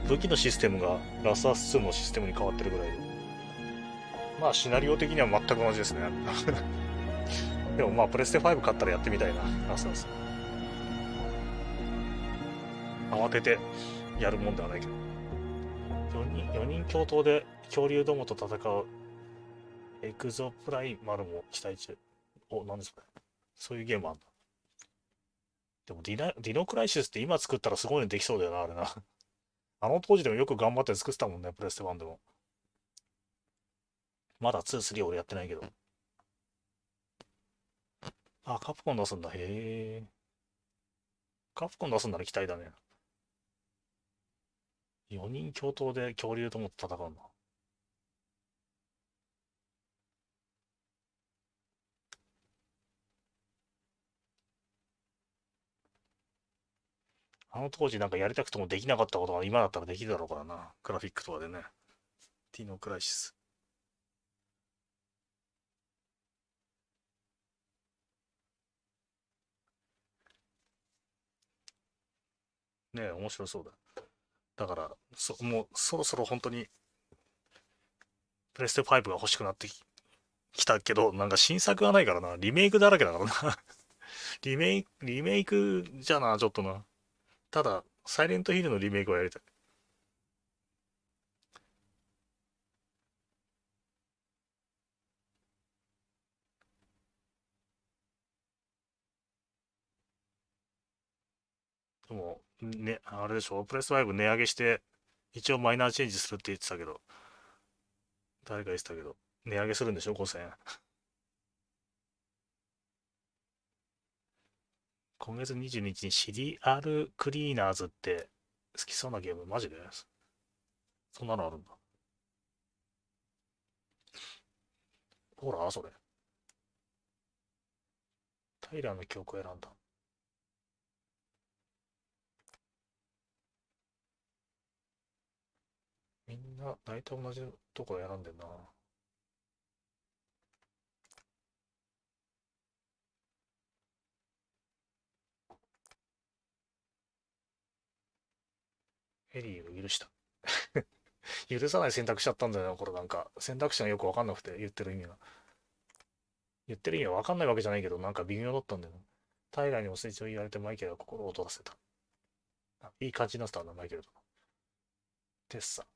武器のシステムがラスアス2のシステムに変わってるぐらいで。まあシナリオ的には全く同じですね。でもまあプレステ5買ったらやってみたいな、ラスアス。慌ててやるもんではないけど。4人共闘で恐竜どもと戦うエクゾプライマルも期待中。お、何ですか？そういうゲームあんだ。でもディノクライシスって今作ったらすごいのできそうだよな、あれな。あの当時でもよく頑張って作ってたもんね、プレステ1でも。まだ2、3俺やってないけど。あ、カプコン出すんだ。へえ。カプコン出すんなら期待だね。4人共闘で恐竜とも戦うんだ。あの当時なんかやりたくてもできなかったことが今だったらできるだろうからな。グラフィックとかでね。ディノクライシス。ねえ、面白そうだ。だから、もうそろそろ本当にプレステ5が欲しくなってきたけど、なんか新作がないからな。リメイクだらけだからな。リメイクじゃな、ちょっとな。ただ、サイレントヒルのリメイクはやりたい。でも、ね、あれでしょ、プレス5値上げして、一応マイナーチェンジするって言ってたけど、誰か言ってたけど、値上げするんでしょ、5000円。今月22日にシリアルクリーナーズって好きそうなゲーム、マジでそんなのあるんだ。ほら、それ。タイラーの曲を選んだ。みんな、大体同じとこ選んでんな。エリーを許した。許さない選択しちゃったんだよな、これなんか。選択肢がよくわかんなくて、言ってる意味が。言ってる意味はわかんないわけじゃないけど、なんか微妙だったんだよな。タイラーにも成長言われてマイケルは心を躍らせた。いい感じになったんだ、マイケルと。テッサ。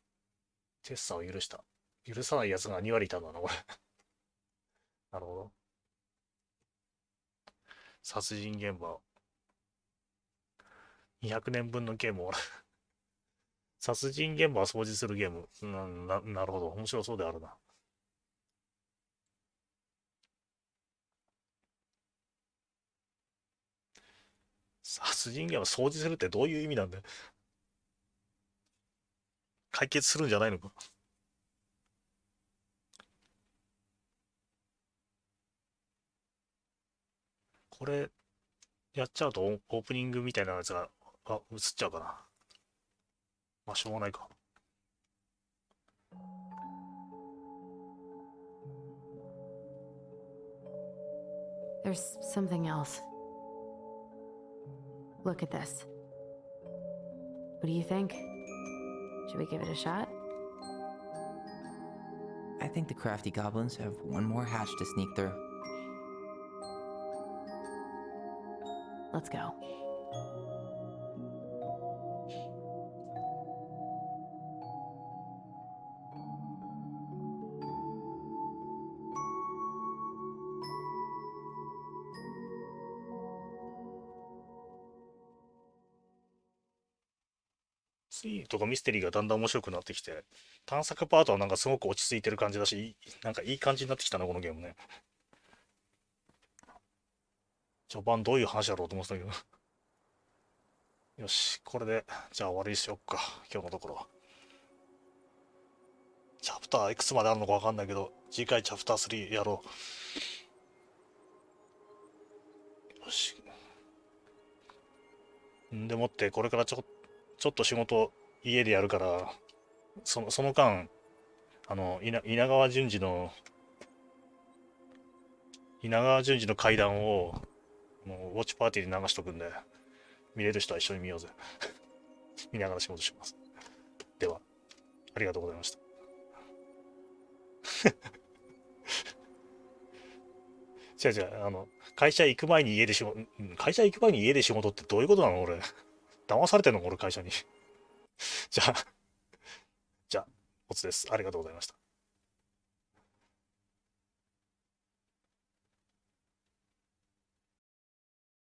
テッサを許した。許さない奴が2割いたんだな、これ。なるほど。殺人現場。200年分のゲームを殺人現場を掃除するゲーム。なるほど。面白そうであるな。殺人現場を掃除するってどういう意味なんだよ。解決するんじゃないのか。これ、やっちゃうとオープニングみたいなやつが、映っちゃうかな。まあ、しょうがないか。There's something else. Look at this. What do you think? Should we give it a shot? I think the crafty goblins have one more hatch to sneak through. Let's go.3とかミステリーがだんだん面白くなってきて、探索パートはなんかすごく落ち着いてる感じだし、なんかいい感じになってきたな、このゲームね。序盤どういう話だろうと思ってたけど。よし、これで、じゃあ終わりにしよっか、今日のところは。チャプターいくつまであるのかわかんないけど、次回チャプター3やろう。よし。んでもって、これからちょっと仕事家でやるから、その間、稲川淳二の階段を、もうウォッチパーティーで流しとくんで、見れる人は一緒に見ようぜ。見ながら仕事します。では、ありがとうございました。違う違う、会社行く前に家で仕事、会社行く前に家で仕事ってどういうことなの俺。騙されてんの俺会社に。じゃあ、おつです。ありがとうございました。